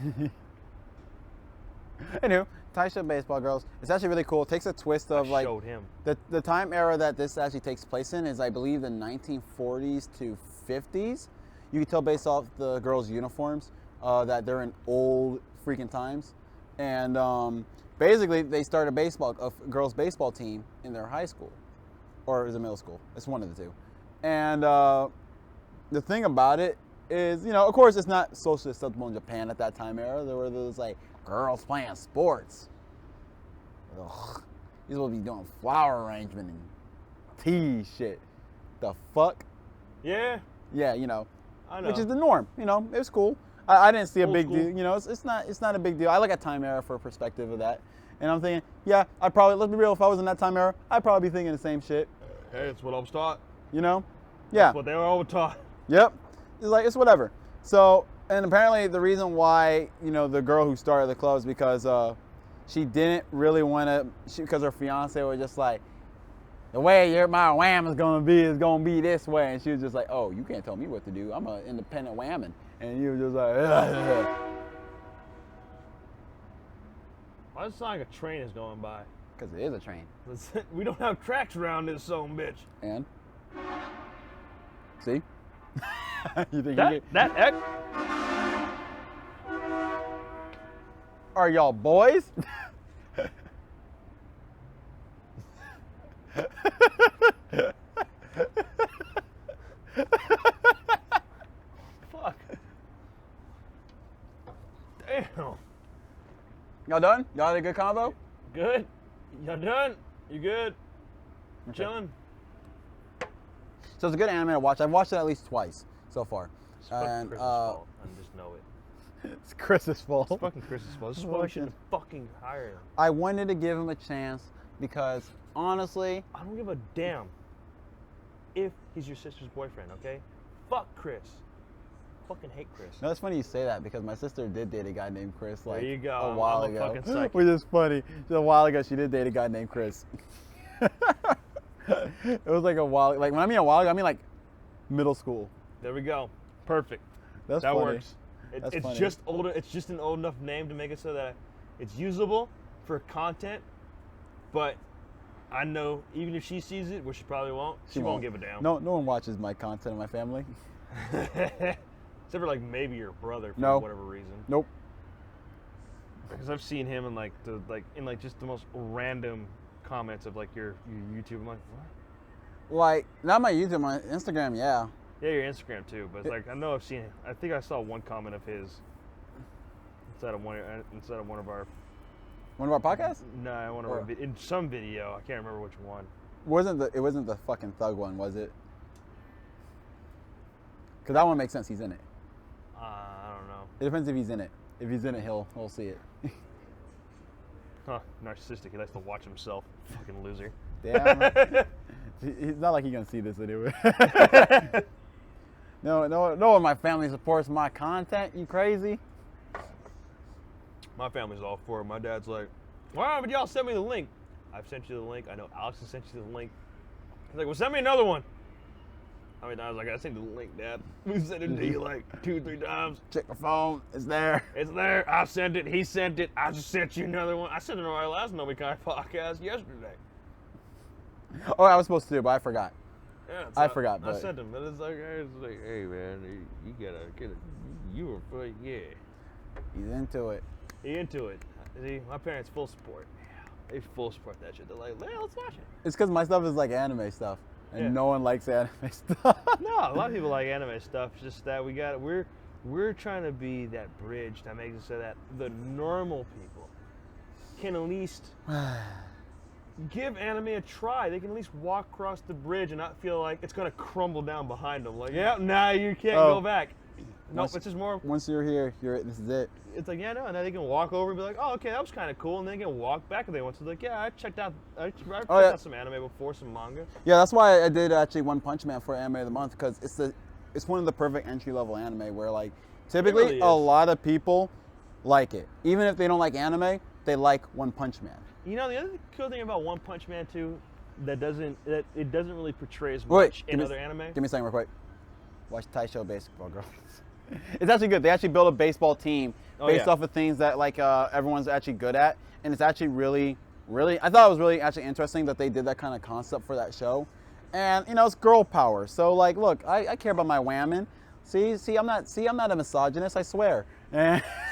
Anywho, Taisho Baseball Girls. It's actually really cool. It takes a twist of showed him. The time era that this actually takes place in is, I believe, the 1940s to 50s. You can tell based off the girls' uniforms that they're in old freaking times. And basically, they start a girls' baseball team in their high school. Or is it middle school? It's one of the two. And the thing about it is, of course, it's not socially acceptable in Japan at that time era. There were those like girls playing sports. Ugh. These will be doing flower arrangement and tea shit. The fuck? Yeah. Yeah, I know. Which is the norm. It was cool. I didn't see a big deal. It's not a big deal. I look at time era for a perspective of that. And I'm thinking, yeah, let's be real, if I was in that time era, I'd probably be thinking the same shit. Hey, it's what I was taught. Yeah. That's what they were all taught. Yep. It's whatever. So, and apparently the reason why, the girl who started the club is because she didn't really want to, because her fiance was just like, the way my wham is going to be this way. And she was just like, oh, you can't tell me what to do. I'm an independent whammon. And he was just like, ugh. Why does it sound like a train is going by? Because it is a train. We don't have tracks around this son bitch. And? See? You think that Are y'all boys? Fuck. Damn. Y'all done? Y'all had a good combo? Good. Y'all done? You good? Okay. Chilling. So it's a good anime to watch. I've watched it at least twice so far. It's fucking Chris's fault. I just know it. It's Chris's fault. It's fucking Chris's fault. This is why we shouldn't fucking hire him. I wanted to give him a chance because, honestly... I don't give a damn if he's your sister's boyfriend, okay? Fuck Chris. Fucking hate Chris. No, it's funny you say that because my sister did date a guy named Chris like there you go. a while ago. Fucking psychic. Which is funny. Just a while ago, she did date a guy named Chris. It was like a while. Like when I mean a while ago, I mean like middle school. There we go. Perfect. That funny. Works. It's funny. Just older. It's just an old enough name to make it so that it's usable for content. But I know even if she sees it, which she probably won't, she won't give a damn. No one watches my content in my family. Except for like maybe your brother for whatever reason. Nope. Because I've seen him in like just the most random comments of like your YouTube. I'm like, what? Like not my YouTube, my Instagram, yeah. Yeah, your Instagram too. But it's like I know I've seen it. I think I saw one comment of his inside of one of our. One of our podcasts? No, one of our in some video. I can't remember which one. It wasn't the fucking thug one, was it? Because that one makes sense. He's in it. I don't know. It depends if he's in it. If he's in it, he'll see it. Huh? Narcissistic. He likes to watch himself. Fucking loser. Damn. It's not like he's gonna see this anyway. No one in my family supports my content. You crazy? My family's all for it. My dad's like, why haven't y'all send me the link? I've sent you the link. I know Alex has sent you the link. He's like, well, send me another one. I mean, I was like, I sent you the link, Dad. We sent it to you like 2-3 times. Check my phone. It's there. It's there. I sent it. He sent it. I just sent you another one. I sent it on our last Nomikai podcast yesterday. Oh, I was supposed to, but I forgot. Yeah, I forgot. I sent him, but it's like, hey man, you gotta get it. You were, yeah. He's into it. He into it. See, my parents full support. Yeah, they full support that shit. They're like, yeah, let's watch it. It's because my stuff is like anime stuff, and no one likes anime stuff. No, a lot of people like anime stuff. It's just that we're trying to be that bridge that makes it so that the normal people can at least give anime a try. They can at least walk across the bridge and not feel like it's gonna crumble down behind them. Like, yeah, now you can't go back. Nope, it's just more. Once you're here, this is it. It's like, yeah, no, and then they can walk over and be like, oh, okay, that was kind of cool, and then they can walk back if they want to. Like, yeah, I checked out some anime before, some manga. Yeah, that's why I did actually One Punch Man for Anime of the Month, because it's one of the perfect entry level anime where like typically really a lot of people like it, even if they don't like anime, they like One Punch Man. You know, the other cool thing about One Punch Man too, that it doesn't really portray as much in other anime. Give me a second real quick. Watch Taisho Baseball Girls. It's actually good. They actually build a baseball team based off of things that like everyone's actually good at, and it's actually really, I thought it was really actually interesting that they did that kind of concept for that show. And you know, it's girl power. So like, look, I care about my women. See, I'm not a misogynist. I swear.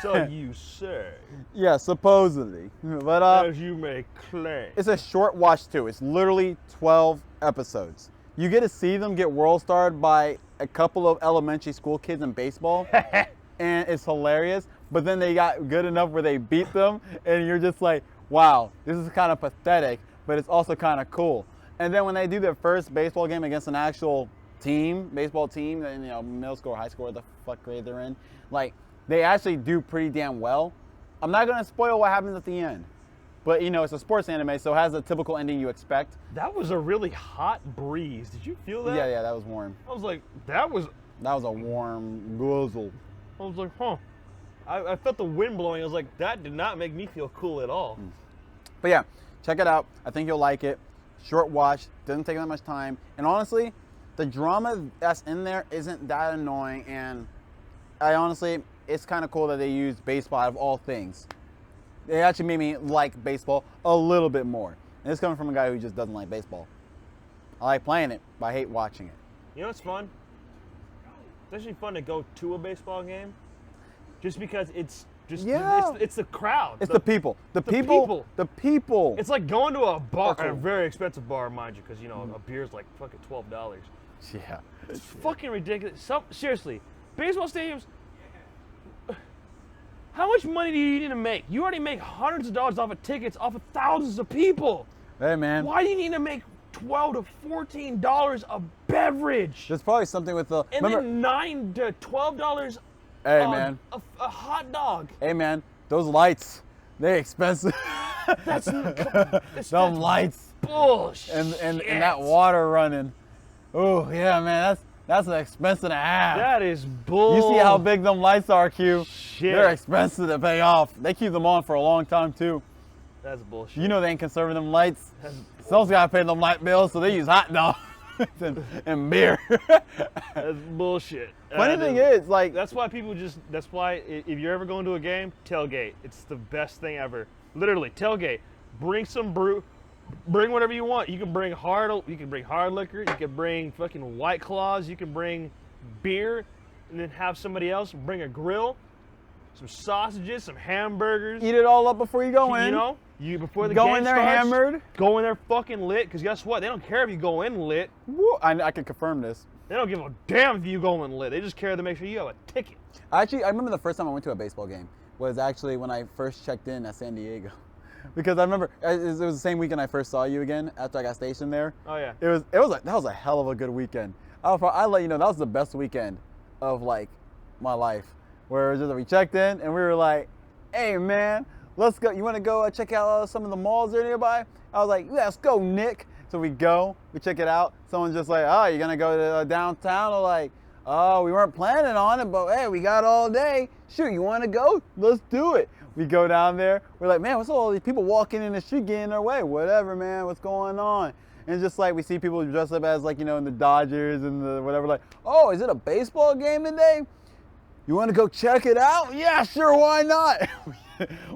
So you say. Yeah, supposedly. But as you may claim. It's a short watch too. It's literally 12 episodes. You get to see them get world starred by a couple of elementary school kids in baseball, and it's hilarious. But then they got good enough where they beat them, and you're just like, wow, this is kind of pathetic, but it's also kind of cool. And then when they do their first baseball game against an actual baseball team, you know, middle school or high school, or the fuck grade they're in, like, they actually do pretty damn well. I'm not gonna spoil what happens at the end, but you know, it's a sports anime, so it has a typical ending you expect. That was a really hot breeze. Did you feel that? Yeah, that was warm. I was like, that was a warm guzzle. I was like, huh. I felt the wind blowing. I was like, that did not make me feel cool at all. But yeah, check it out. I think you'll like it. Short watch, doesn't take that much time. And honestly, the drama that's in there isn't that annoying. And it's kind of cool that they use baseball out of all things. It actually made me like baseball a little bit more. And it's coming from a guy who just doesn't like baseball. I like playing it, but I hate watching it. You know what's fun? It's actually fun to go to a baseball game, just because it's just it's the crowd. It's the people. The people. It's like going to a bar, a very expensive bar, mind you, because you know a beer's like fucking $12. Yeah. It's fucking ridiculous. Seriously, baseball stadiums. How much money do you need to make? You already make hundreds of dollars off of tickets off of thousands of people. Hey, man. Why do you need to make $12 to $14 a beverage? There's probably something with the... And then $9 to $12 hey, man. A hot dog. Hey, man. Those lights, they're expensive. That's Them lights. Bullshit. And that water running. Oh, yeah, man. That's an expensive to have. That is bull. You see how big them lights are, Q? Shit. They're expensive to pay off. They keep them on for a long time, too. That's bullshit. You know they ain't conserving them lights. Someone's got to pay them light bills, so they use hot dogs and beer. That's bullshit. Funny thing is, like... That's why if you're ever going to a game, tailgate. It's the best thing ever. Literally, tailgate. Bring some brew. Bring whatever you want. You can bring hard liquor. You can bring fucking White Claws. You can bring beer, and then have somebody else bring a grill, some sausages, some hamburgers. Eat it all up before you go in. You know, before the go game in there starts, hammered. Go in there fucking lit. Because guess what? They don't care if you go in lit. Woo, I can confirm this. They don't give a damn if you go in lit. They just care to make sure you have a ticket. I remember the first time I went to a baseball game was actually when I first checked in at San Diego. Because I remember it was the same weekend I first saw you again after I got stationed there. Oh yeah. That was a hell of a good weekend. I'll let you know that was the best weekend of like my life. Where it was just we checked in and we were like, "Hey man, let's go. You want to go check out some of the malls there nearby?" I was like, "Yeah, let's go, Nick." So we check it out. Someone's just like, "Oh, you're gonna go to downtown?" Or like, "Oh, we weren't planning on it, but hey, we got all day. Shoot, you want to go? Let's do it." We go down there. We're like, man, what's all these people walking in the street getting in their way? Whatever, man. What's going on? And just like we see people dressed up as like, you know, in the Dodgers and the whatever. Like, oh, is it a baseball game today? You want to go check it out? Yeah, sure. Why not?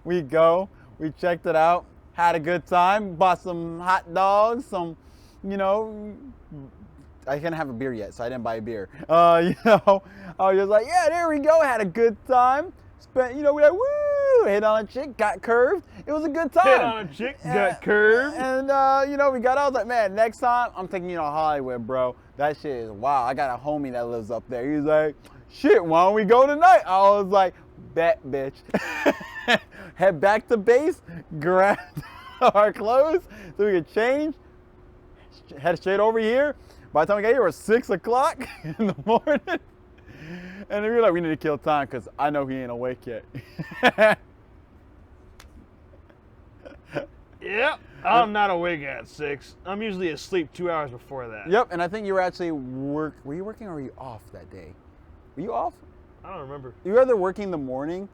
We go. We checked it out. Had a good time. Bought some hot dogs. Some, you know. I couldn't have a beer yet, so I didn't buy a beer. You know, I was just like, yeah, there we go. Had a good time. Spent, you know, we like, woo, hit on a chick, got curved. It was a good time. Hit on a chick, got curved. And, you know, we got out. I was like, man, next time I'm taking you to Hollywood, bro. That shit is wow. I got a homie that lives up there. He's like, shit, why don't we go tonight? I was like, bet, bitch. Head back to base, grab our clothes so we could change, head straight over here. By the time we got here, it was 6 o'clock in the morning. And then we were like, we need to kill time because I know he ain't awake yet. Yep, I'm not awake at 6. I'm usually asleep 2 hours before that. Yep, and I think you were actually were you working or were you off that day? Were you off? I don't remember. You were either working the morning.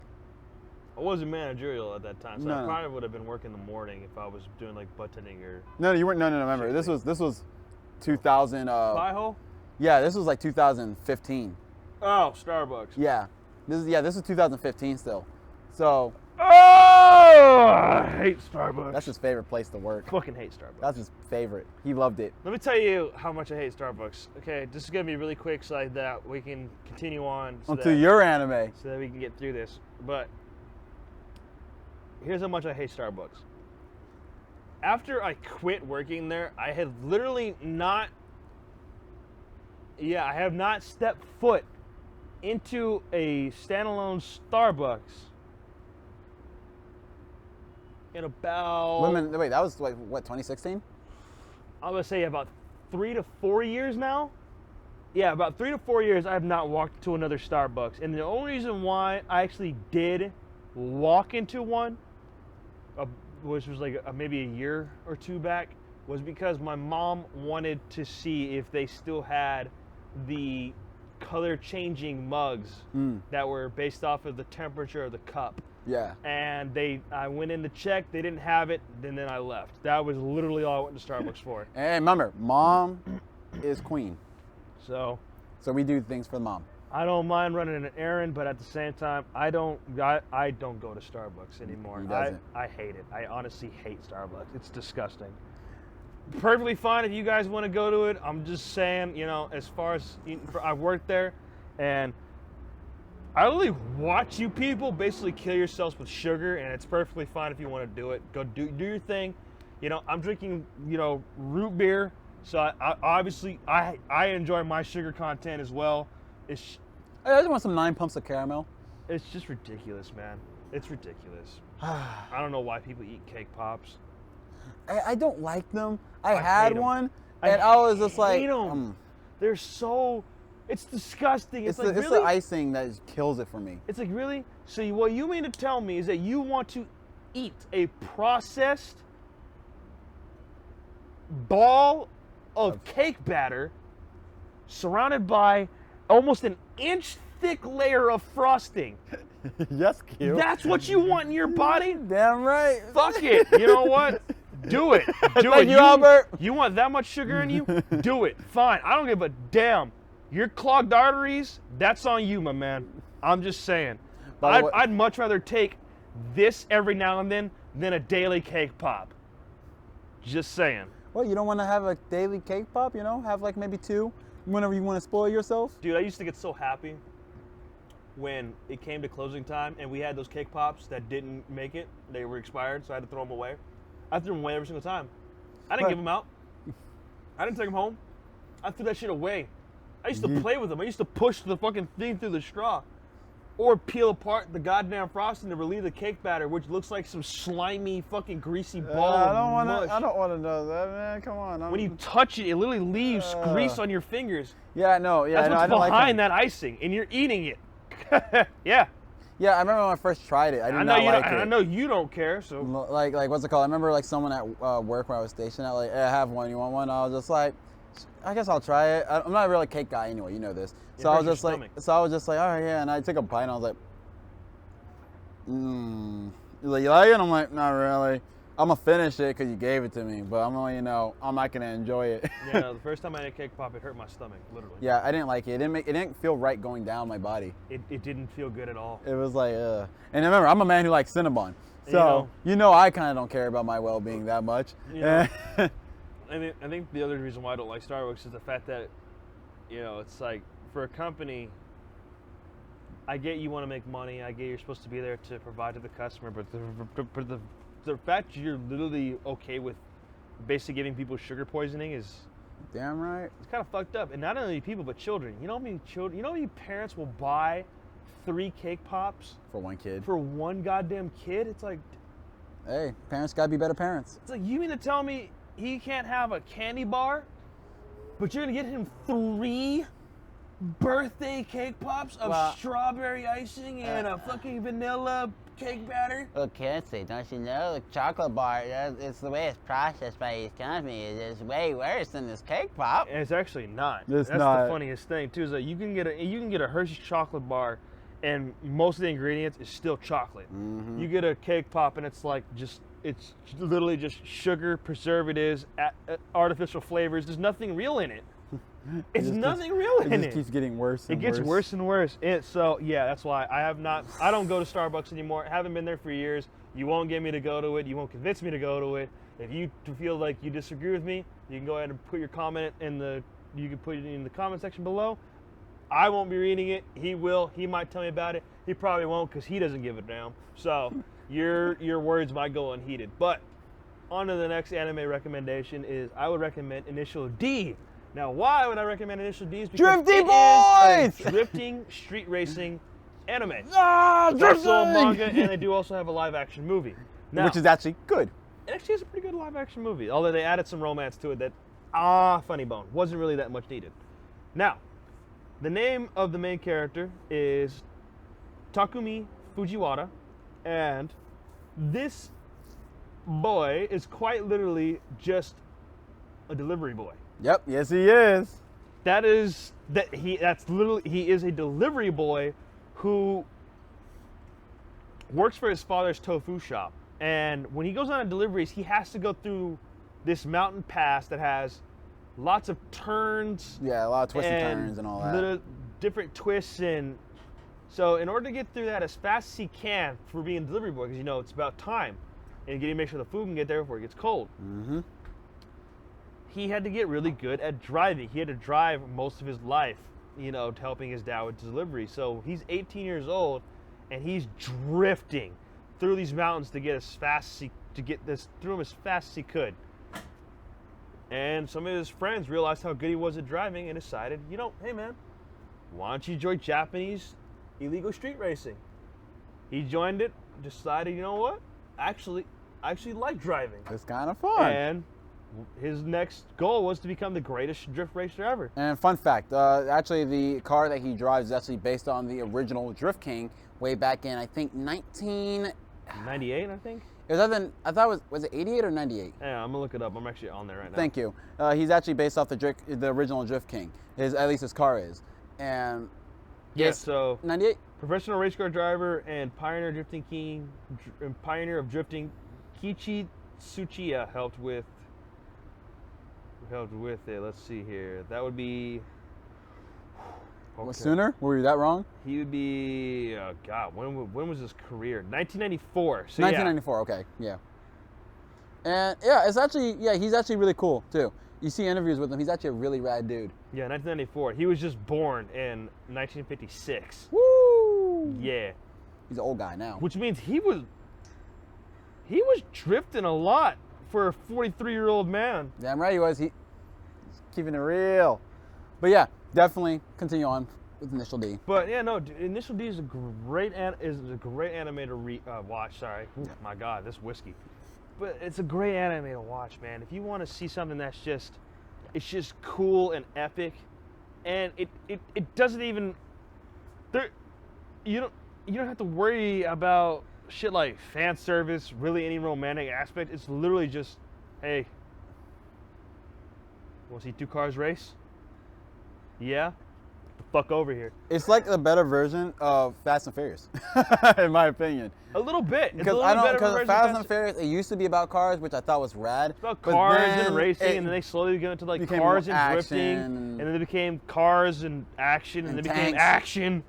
I wasn't managerial at that time, so No. I probably would have been working the morning if I was doing like buttoning or. No, you weren't. No. Remember, this was 2000. Pie hole? Yeah, this was like 2015. Oh, Starbucks. Yeah, this is 2015 still. So. Oh, I hate Starbucks. That's his favorite place to work. Fucking hate Starbucks. That's his favorite. He loved it. Let me tell you how much I hate Starbucks. Okay, this is gonna be really quick so that we can continue on. Onto your anime. So that we can get through this. But here's how much I hate Starbucks. After I quit working there, I had literally not. Yeah, I have not stepped foot into a standalone Starbucks in about. Wait, that was like what, 2016? I'm gonna say about 3 to 4 years now. Yeah, about 3 to 4 years I have not walked to another Starbucks, and the only reason why I actually did walk into one, which was like maybe a year or two back, was because my mom wanted to see if they still had the color changing mugs that were based off of the temperature of the cup. Yeah. And I went in to check, they didn't have it, and then I left. That was literally all I went to Starbucks for. And remember, mom is queen. So we do things for mom. I don't mind running an errand, but at the same time, I don't go to Starbucks anymore. He doesn't. I hate it. I honestly hate Starbucks. It's disgusting. Perfectly fine if you guys want to go to it. I'm just saying, you know, as far as I worked there, and I really watch you people basically kill yourselves with sugar, and it's perfectly fine if you want to do it. Go do your thing. You know, I'm drinking, you know, root beer, so I obviously enjoy my sugar content as well. I just want some 9 pumps of caramel. It's just ridiculous, man. It's ridiculous. I don't know why people eat cake pops. I don't like them. I had one, and I was just like, they're so. It's disgusting. It's like, the icing that just kills it for me. It's like, really? So what you mean to tell me is that you want to eat a processed ball of cake batter surrounded by almost an inch thick layer of frosting? Yes, Q. That's what you want in your body? Damn right. Fuck it. You know what? Do it. Do Thank it. you, Albert. You want that much sugar in you? Do it. Fine. I don't give a damn. Your clogged arteries, that's on you, my man. I'm just saying. I'd much rather take this every now and then than a daily cake pop. Just saying. Well, you don't want to have a daily cake pop, you know? Have like maybe 2 whenever you want to spoil yourself? Dude, I used to get so happy when it came to closing time and we had those cake pops that didn't make it. They were expired, so I had to throw them away. I threw them away every single time. I didn't give them out. I didn't take them home. I threw that shit away. I used to play with them. I used to push the fucking thing through the straw. Or peel apart the goddamn frosting to relieve the cake batter, which looks like some slimy, fucking greasy ball of mush. I don't want to know that, man. Come on. When you touch it, it literally leaves grease on your fingers. Yeah, I know. Yeah, That's what's behind that icing, and you're eating it. Yeah. Yeah, I remember when I first tried it. I did not like it. I know you don't care, so. Like what's it called? I remember like someone at work where I was stationed at, like, hey, I have one. You want one? I was just like, I guess I'll try it. I'm not a really cake guy anyway, you know this. So I was just like, all right, yeah. And I took a bite and I was like, He's like, you like it? I'm like, not really. I'm gonna finish it because you gave it to me, but I'm gonna, I'm not gonna enjoy it. Yeah, no, the first time I ate a cake pop, it hurt my stomach, literally. Yeah, I didn't like it. It didn't feel right going down my body. It didn't feel good at all. It was like, And remember, I'm a man who likes Cinnabon, so I kind of don't care about my well-being that much. I think the other reason why I don't like Starbucks is the fact that, it's like, for a company, I get you want to make money. I get you're supposed to be there to provide to the customer, but the fact you're literally okay with basically giving people sugar poisoning is damn right. It's kind of fucked up, and not only people but children. You know how many children? You know how many parents will buy 3 cake pops for one kid? For one goddamn kid? It's like, hey, parents gotta be better parents. It's like, you mean to tell me he can't have a candy bar, but you're gonna get him 3 birthday cake pops of strawberry icing and a fucking vanilla cake batter? Well, Kinsey, don't you know the chocolate bar, it's the way it's processed by these companies is way worse than this cake pop. And it's actually not. That's the funniest thing too, is that you can get a Hershey's chocolate bar and most of the ingredients is still chocolate. Mm-hmm. You get a cake pop and it's like it's literally just sugar, preservatives, artificial flavors. There's nothing real in it. It's nothing real in it. It just keeps getting worse and worse. It gets worse and worse. So, yeah, that's why I don't go to Starbucks anymore. I haven't been there for years. You won't get me to go to it. You won't convince me to go to it. If you feel like you disagree with me, you can go ahead and put your comment you can put it in the comment section below. I won't be reading it. He will. He might tell me about it. He probably won't because he doesn't give a damn. So your words might go unheeded. But on to the next anime recommendation is I would recommend Initial D. Now, why would I recommend Initial D? Because Drifty Boys! Is a drifting street racing anime. Drifting! It's also a manga, and they do also have a live-action movie. Now, which is actually good. It actually is a pretty good live-action movie, although they added some romance to it that, funny bone, wasn't really that much needed. Now, the name of the main character is Takumi Fujiwara, and this boy is quite literally just a delivery boy. Yep, yes he is. He is a delivery boy who works for his father's tofu shop. And when he goes on deliveries, he has to go through this mountain pass that has lots of turns. Yeah, a lot of twists and turns and all that. Little different twists, and so in order to get through that as fast as he can for being a delivery boy, because it's about time, and getting to make sure the food can get there before it gets cold. Mm-hmm. He had to get really good at driving. He had to drive most of his life, helping his dad with delivery. So he's 18 years old, and he's drifting through these mountains to get as fast as he could. And some of his friends realized how good he was at driving and decided, hey man, why don't you join Japanese illegal street racing? He joined it, decided, you know what? I actually like driving. It's kind of fun. And his next goal was to become the greatest drift racer ever. And fun fact, actually the car that he drives is actually based on the original Drift King way back in, I think, 98, I think? It was either, I thought was it 88 or 98? Yeah, I'm gonna look it up. I'm actually on there right now. Thank you. He's actually based off the original Drift King. At least his car is. And yeah, so 98? Professional race car driver and pioneer drifting king, and pioneer of drifting, Kiichi Tsuchiya helped with it. Let's see here. That would be. Okay. What, sooner? Were you that wrong? He would be. Oh God, when was his career? 1994. So 1994. Yeah. Okay. Yeah. And yeah, it's actually he's actually really cool too. You see interviews with him. He's actually a really rad dude. Yeah, 1994. He was just born in 1956. Woo! Yeah. He's an old guy now. Which means he was drifting a lot for a 43-year-old man. Damn right he was. He's keeping it real. But yeah, definitely continue on with Initial D. But yeah, no, Initial D is a great anime to watch. Sorry, yeah. My God, this whiskey. But it's a great anime to watch, man. If you want to see something that's just cool and epic, and it doesn't even you don't have to worry about shit like fan service, really any romantic aspect. It's literally just, hey, want to see two cars race? Yeah? Get the fuck over here. It's like a better version of Fast and Furious, in my opinion. A little bit. Because Fast and Furious, it used to be about cars, which I thought was rad. It's about cars and racing, and then they slowly got into like cars and drifting, and then they became cars and action, and then they became action.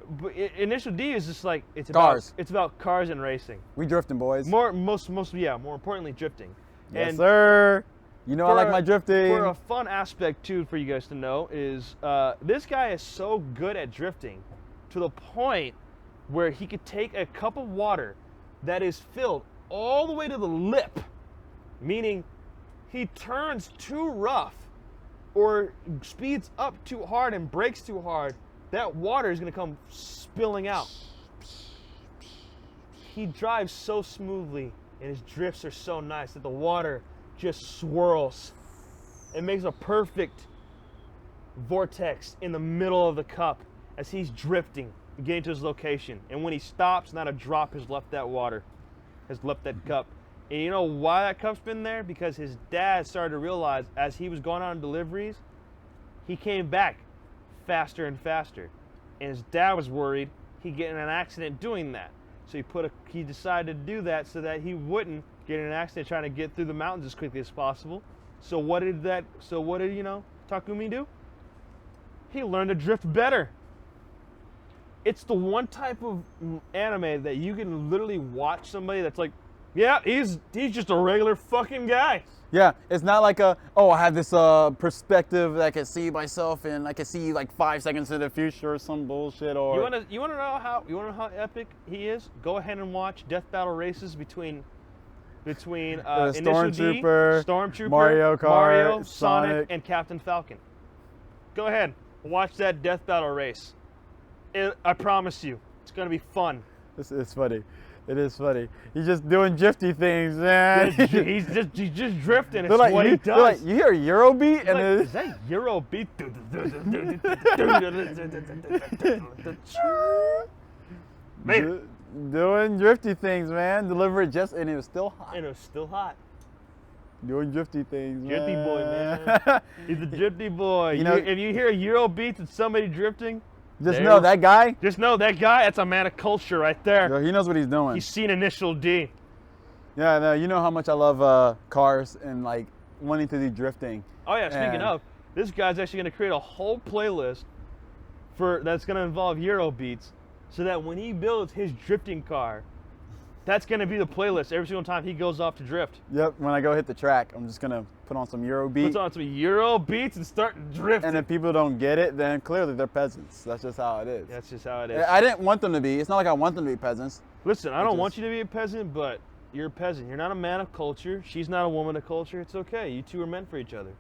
But Initial D is just like it's cars. It's about cars and racing. We drifting, boys. More importantly, drifting. Yes, and sir. You know I like my drifting. For a fun aspect too, for you guys to know, is this guy is so good at drifting to the point where he could take a cup of water that is filled all the way to the lip, meaning he turns too rough or speeds up too hard and brakes too hard, that water is going to come spilling out. He drives so smoothly and his drifts are so nice that the water just swirls. It makes a perfect vortex in the middle of the cup as he's drifting, getting to his location. And when he stops, not a drop has left that cup. And you know why that cup's been there? Because his dad started to realize as he was going on deliveries, he came back faster and faster. And his dad was worried he'd get in an accident doing that. So he decided to do that so that he wouldn't get in an accident trying to get through the mountains as quickly as possible. So what did Takumi do? He learned to drift better. It's the one type of anime that you can literally watch somebody that's like, yeah, he's just a regular fucking guy. Yeah, it's not like I have this perspective that I can see myself and I can see like 5 seconds in the future or some bullshit. Or you wanna know how epic he is? Go ahead and watch Death Battle races between Stormtrooper, Mario, Sonic, and Captain Falcon. Go ahead, watch that Death Battle race. I promise you, it's gonna be fun. It's funny. It is funny. He's just doing drifty things, man. He's just drifting. It's what he does. Like, you hear a Eurobeat? And like, is that Eurobeat? Man. Doing drifty things, man. Delivered and it was still hot. Doing drifty things, man. Drifty boy, man. He's a drifty boy. You know, if you hear a Eurobeat and somebody drifting, Just know that guy, that's a man of culture right there. Yo, he knows what he's doing. He's seen Initial D. Yeah, no, you know how much I love cars and like wanting to do drifting. Oh yeah, speaking of, this guy's actually going to create a whole playlist that's going to involve Eurobeats so that when he builds his drifting car, that's going to be the playlist every single time he goes off to drift. Yep, when I go hit the track, I'm just going to put on some Eurobeat. Put on some Eurobeats and start drifting. And if people don't get it, then clearly they're peasants. That's just how it is. That's just how it is. I didn't want them to be. It's not like I want them to be peasants. Listen, I don't want you to be a peasant, but you're a peasant. You're not a man of culture. She's not a woman of culture. It's okay. You two are meant for each other.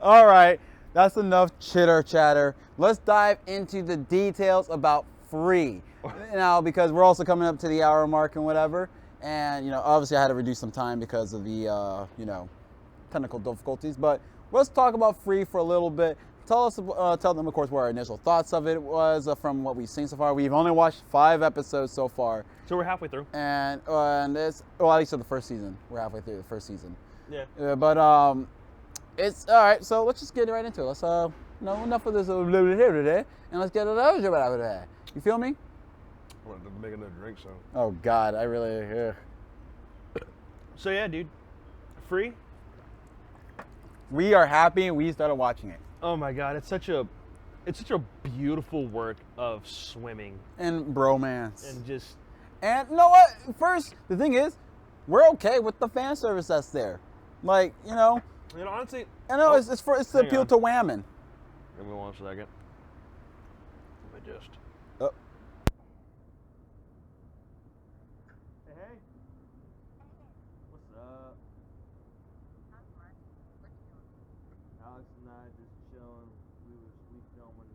All right. That's enough chitter chatter. Let's dive into the details about Free. Now, because we're also coming up to the hour mark and whatever, and you know, obviously I had to reduce some time because of the you know, technical difficulties. But let's talk about Free for a little bit. Tell them, of course, what our initial thoughts of it was from what we've seen so far. We've only watched 5 episodes so far. So we're halfway through. And it's, well, at least of the first season. We're halfway through the first season. Yeah. But it's all right. So let's just get right into it. Let's no enough of this and let's get it over there. You feel me? I wanted to make another drink, so. Oh God, I really. So yeah, dude, Free. We are happy and we started watching it. Oh my God, it's such a beautiful work of swimming And bromance. and you know what? First, the thing is, we're okay with the fan service that's there. Like, you know. You know, honestly. I know it's to appeal to women. Give me 1 second. Let me just. Oh. Hey. What's up? Alex and I just chilling. We filming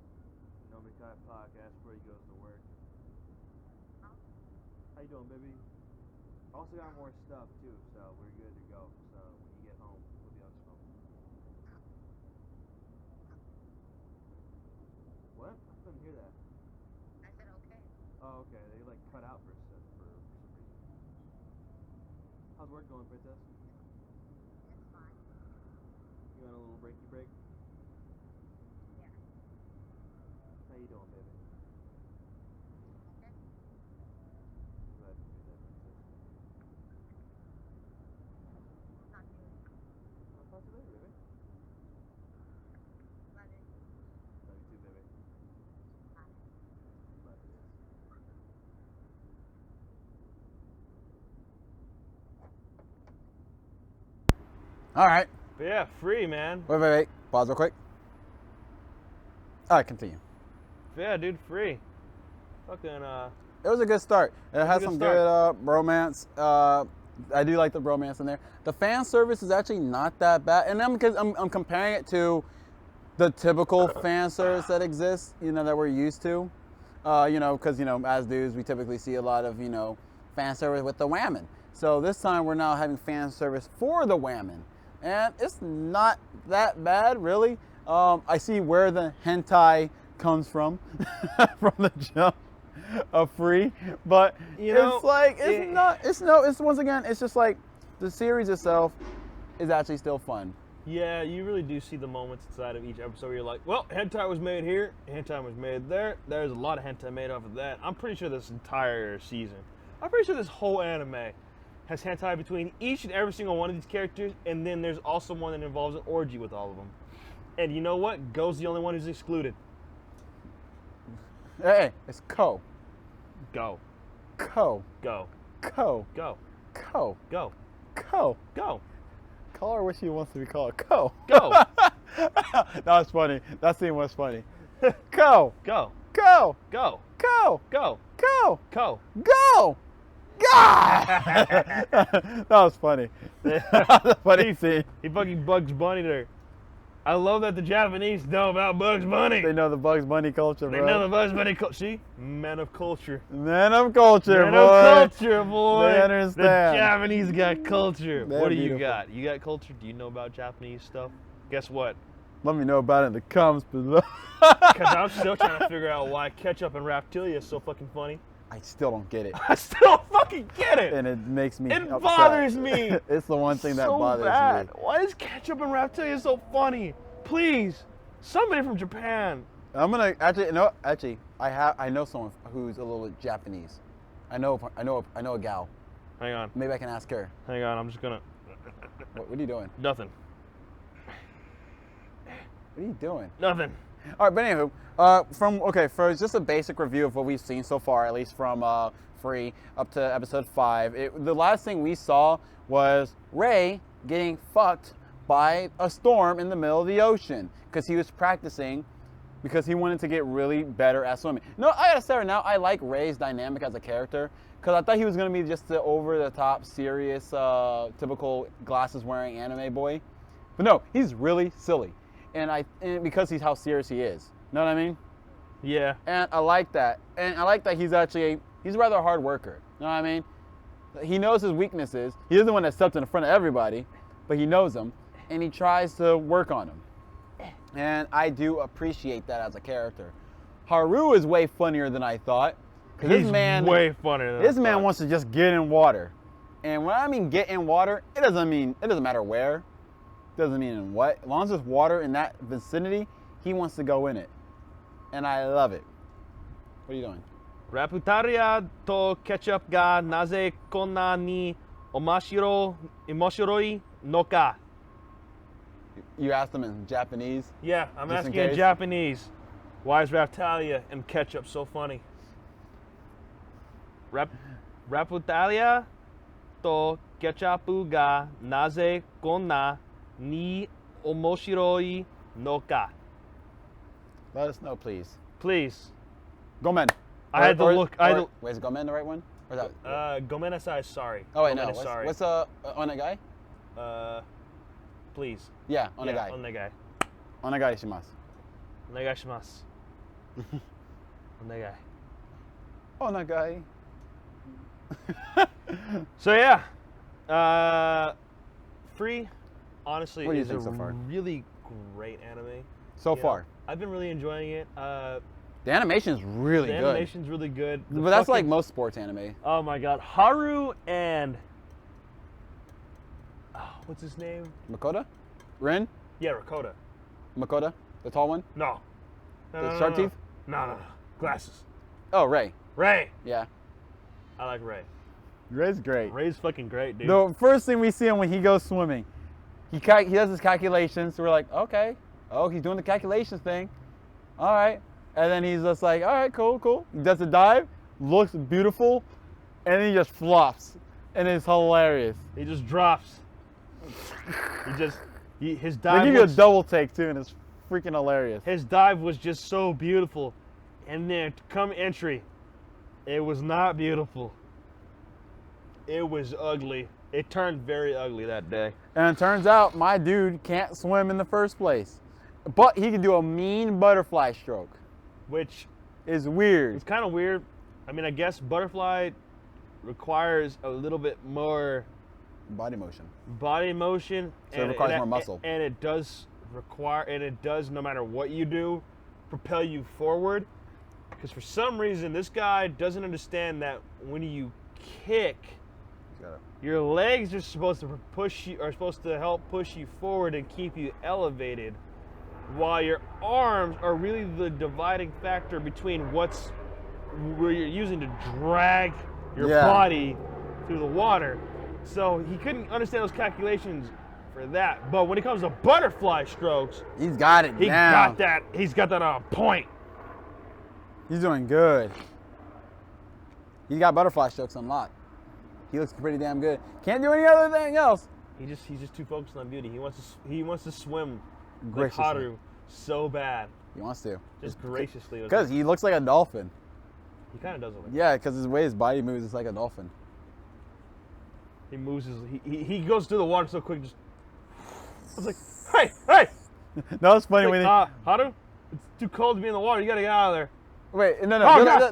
Nomikai Podcast before he goes to work. How you doing, baby? Also got more stuff too, so we're good to go. So when you get home, we'll be on the phone. What? I couldn't hear that. I said okay. Oh, okay. They like cut out for some reason. How's work going, Princess? It's fine. You on a little breaky break? Yeah. How you doing, baby? Okay. Glad to hear that, Princess. We'll talk to you later. I'll talk to you later, baby. Love you. Love you too, baby. Bye. Love you. All right. But yeah, Free, man. Wait. Pause real quick. All right, continue. Yeah, dude, Free. Fucking, It was a good start. It has a good some start. good romance. I do like the romance in there. The fan service is actually not that bad, and because I'm comparing it to the typical fan service that exists, you know, that we're used to. You know, because you know, as dudes, we typically see a lot of fan service with the women. So this time we're now having fan service for the women, and it's not that bad, really. I see where the hentai comes from, from the jump of Free, but it's like it's once again, it's just like the series itself is actually still fun. yeah, you really do see the moments inside of each episode where you're like, well, hentai was made here, hentai was made there. There's a lot of hentai made off of that. I'm pretty sure this entire season, I'm pretty sure this whole anime has hentai between each and every single one of these characters, and then there's also one that involves an orgy with all of them. And you know what? Go's the only one who's excluded. Hey, it's Ko. Go. Ko. Go. Ko. Go. Ko. Go. Ko. Go. Call her what she wants to be called. Ko. Go. That was funny. That scene was funny. Ko. Go. Ko. Go. Ko. Go. Ko. Go. Go. God. That was funny. That was a funny scene. He fucking Bugs Bunny there. I love that the Japanese know about Bugs Bunny. They know the Bugs Bunny culture, bro. They know the Bugs Bunny culture. See? Men of culture. Men of culture, Men boy. of culture, boy. They understand. The Japanese got culture. They're What do you beautiful. got? You got culture? Do you know about Japanese stuff? Guess what? Let me know about it in the comments below. Because I'm still trying to figure out why ketchup and raptilia is so fucking funny. I still don't get it. I still don't fucking get it. And it makes me It upset. bothers me. It's the one thing that so bothers bad. me. Why is ketchup and raptilia so funny? Please, somebody from Japan. I'm gonna actually I know someone who's a little Japanese. I know a gal. Hang on. Maybe I can ask her. Hang on. I'm just gonna. What are you doing? Nothing. What are you doing? Nothing. All right, but anywho, for just a basic review of what we've seen so far, at least from Free up to episode 5, the last thing we saw was Ray getting fucked by a storm in the middle of the ocean because he was practicing because he wanted to get really better at swimming. No, I gotta say right now, I like Ray's dynamic as a character because I thought he was gonna be just the over-the-top, serious, typical glasses-wearing anime boy. But no, he's really silly. and because he's how serious he is. You know what I mean? Yeah. And I like that. And I like that he's a rather hard worker. You know what I mean? He knows his weaknesses. He doesn't want to step in front of everybody, but he knows them, and he tries to work on them. And I do appreciate that as a character. Haru is way funnier than I thought. He's This man, way funnier than this I man thought. wants to just get in water. And when I mean get in water, it doesn't matter where. It doesn't mean in what. As long as there's water in that vicinity, he wants to go in it. And I love it. What are you doing? Reputaria to ketchup ga naze konna ni omoshiroi no ka. You asked him in Japanese. Yeah, I'm Just in asking in case. Japanese. Why is Raptalia and ketchup so funny? Reputalia to ketchup ga naze konna ni omoshiroi no ka. Let us know, please. Please. Gomen. I had to look. Wait, is Gomen the right one? Or is that? Gomenasai, sorry. Oh wait, no. Gomenasai. What's onegai? Please. Yeah, onegai. Yeah, onegai. Onegai shimasu. Onegaishimasu. Onegai. Onegai. So yeah, Free, honestly, What do you is think a so far? really great anime. So You know, far, I've been really enjoying it. the animation is really The good. animation's really good. The But that's like fucking- most sports anime. Oh my god, Haru and what's his name? Makoto? Rin? Yeah, Rakota. Makoto? The tall one? No. No, The no, shark no, no. teeth? No. Glasses. Oh, Ray. Ray. Yeah. I like Ray. Ray's great. Ray's fucking great, dude. The first thing we see him when he goes swimming, he does his calculations. So we're like, okay. Oh, he's doing the calculations thing. All right. And then he's just like, all right, cool. He does a dive, looks beautiful, and then he just flops. And it's hilarious. He just drops. His They dive. give you a looks- double take too, and it's freaking hilarious. His dive was just so beautiful, and then come entry, it was not beautiful. It was ugly. It turned very ugly that day. And it turns out my dude can't swim in the first place. But he can do a mean butterfly stroke. Which It's weird. is kind of weird. I mean, I guess butterfly requires a little bit more Body motion. body motion. So it requires more muscle. And it does no matter what you do, propel you forward. Because for some reason, this guy doesn't understand that when you kick, your legs are supposed to help push you forward and keep you elevated, while your arms are really the dividing factor between where you're using to drag your body through the water. So he couldn't understand those calculations for that. But when it comes to butterfly strokes, He's got it he down. got that. He's got that on point. He's doing good. He's got butterfly strokes unlocked. He looks pretty damn good. Can't do any other thing else. He's just too focused on beauty. He wants to swim like Graciously. Haru so bad. He wants to. Just graciously. Because he looks like a dolphin. He kind of does it. Like Yeah, because the way his body moves is like a dolphin. He moves he goes through the water so quick. Just I was like, hey! That was funny It's when like, Haru, it's too cold to be in the water. You gotta get out of there. Wait, no. Oh, They're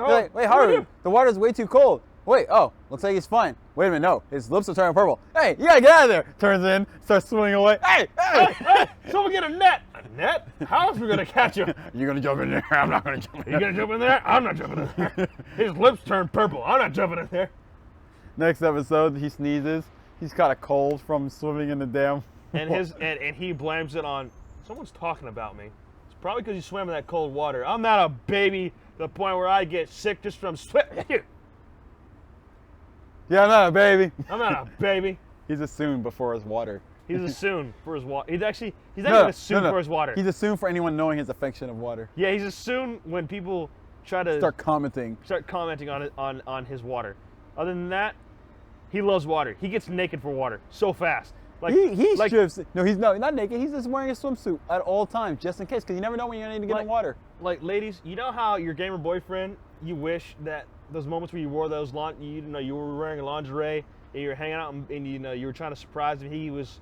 God. like, wait, Haru, the water's way too cold. Wait, looks like he's fine. Wait a minute, no, his lips are turning purple. Hey, you gotta get out of there. Turns in, starts swimming away. Hey! Hey, someone get a net. A net? How else are we gonna catch him? You're gonna jump in there. I'm not gonna jump in You there. gonna jump in there? I'm not jumping in there. His lips turn purple. I'm not jumping in there. Next episode, he sneezes. He's got a cold from swimming in the damn. And he blames it on someone's talking about me. It's probably because you swam in that cold water. I'm not a baby to the point where I get sick just from swimming. Yeah, I'm not a baby. I'm not a baby. He's assumed before his water. He's assumed for his water. He's not even assumed for his water. He's assumed for anyone knowing his affection of water. Yeah, he's assumed when people try to Start commenting. on his water. Other than that, he loves water. He gets naked for water so fast. Like He like, strips. No, he's not naked. He's just wearing a swimsuit at all times, just in case, because you never know when you're gonna need to get in water. Like ladies, you know how your gamer boyfriend, you wish that those moments where you wore those you were wearing lingerie and you were hanging out and you were trying to surprise him. He was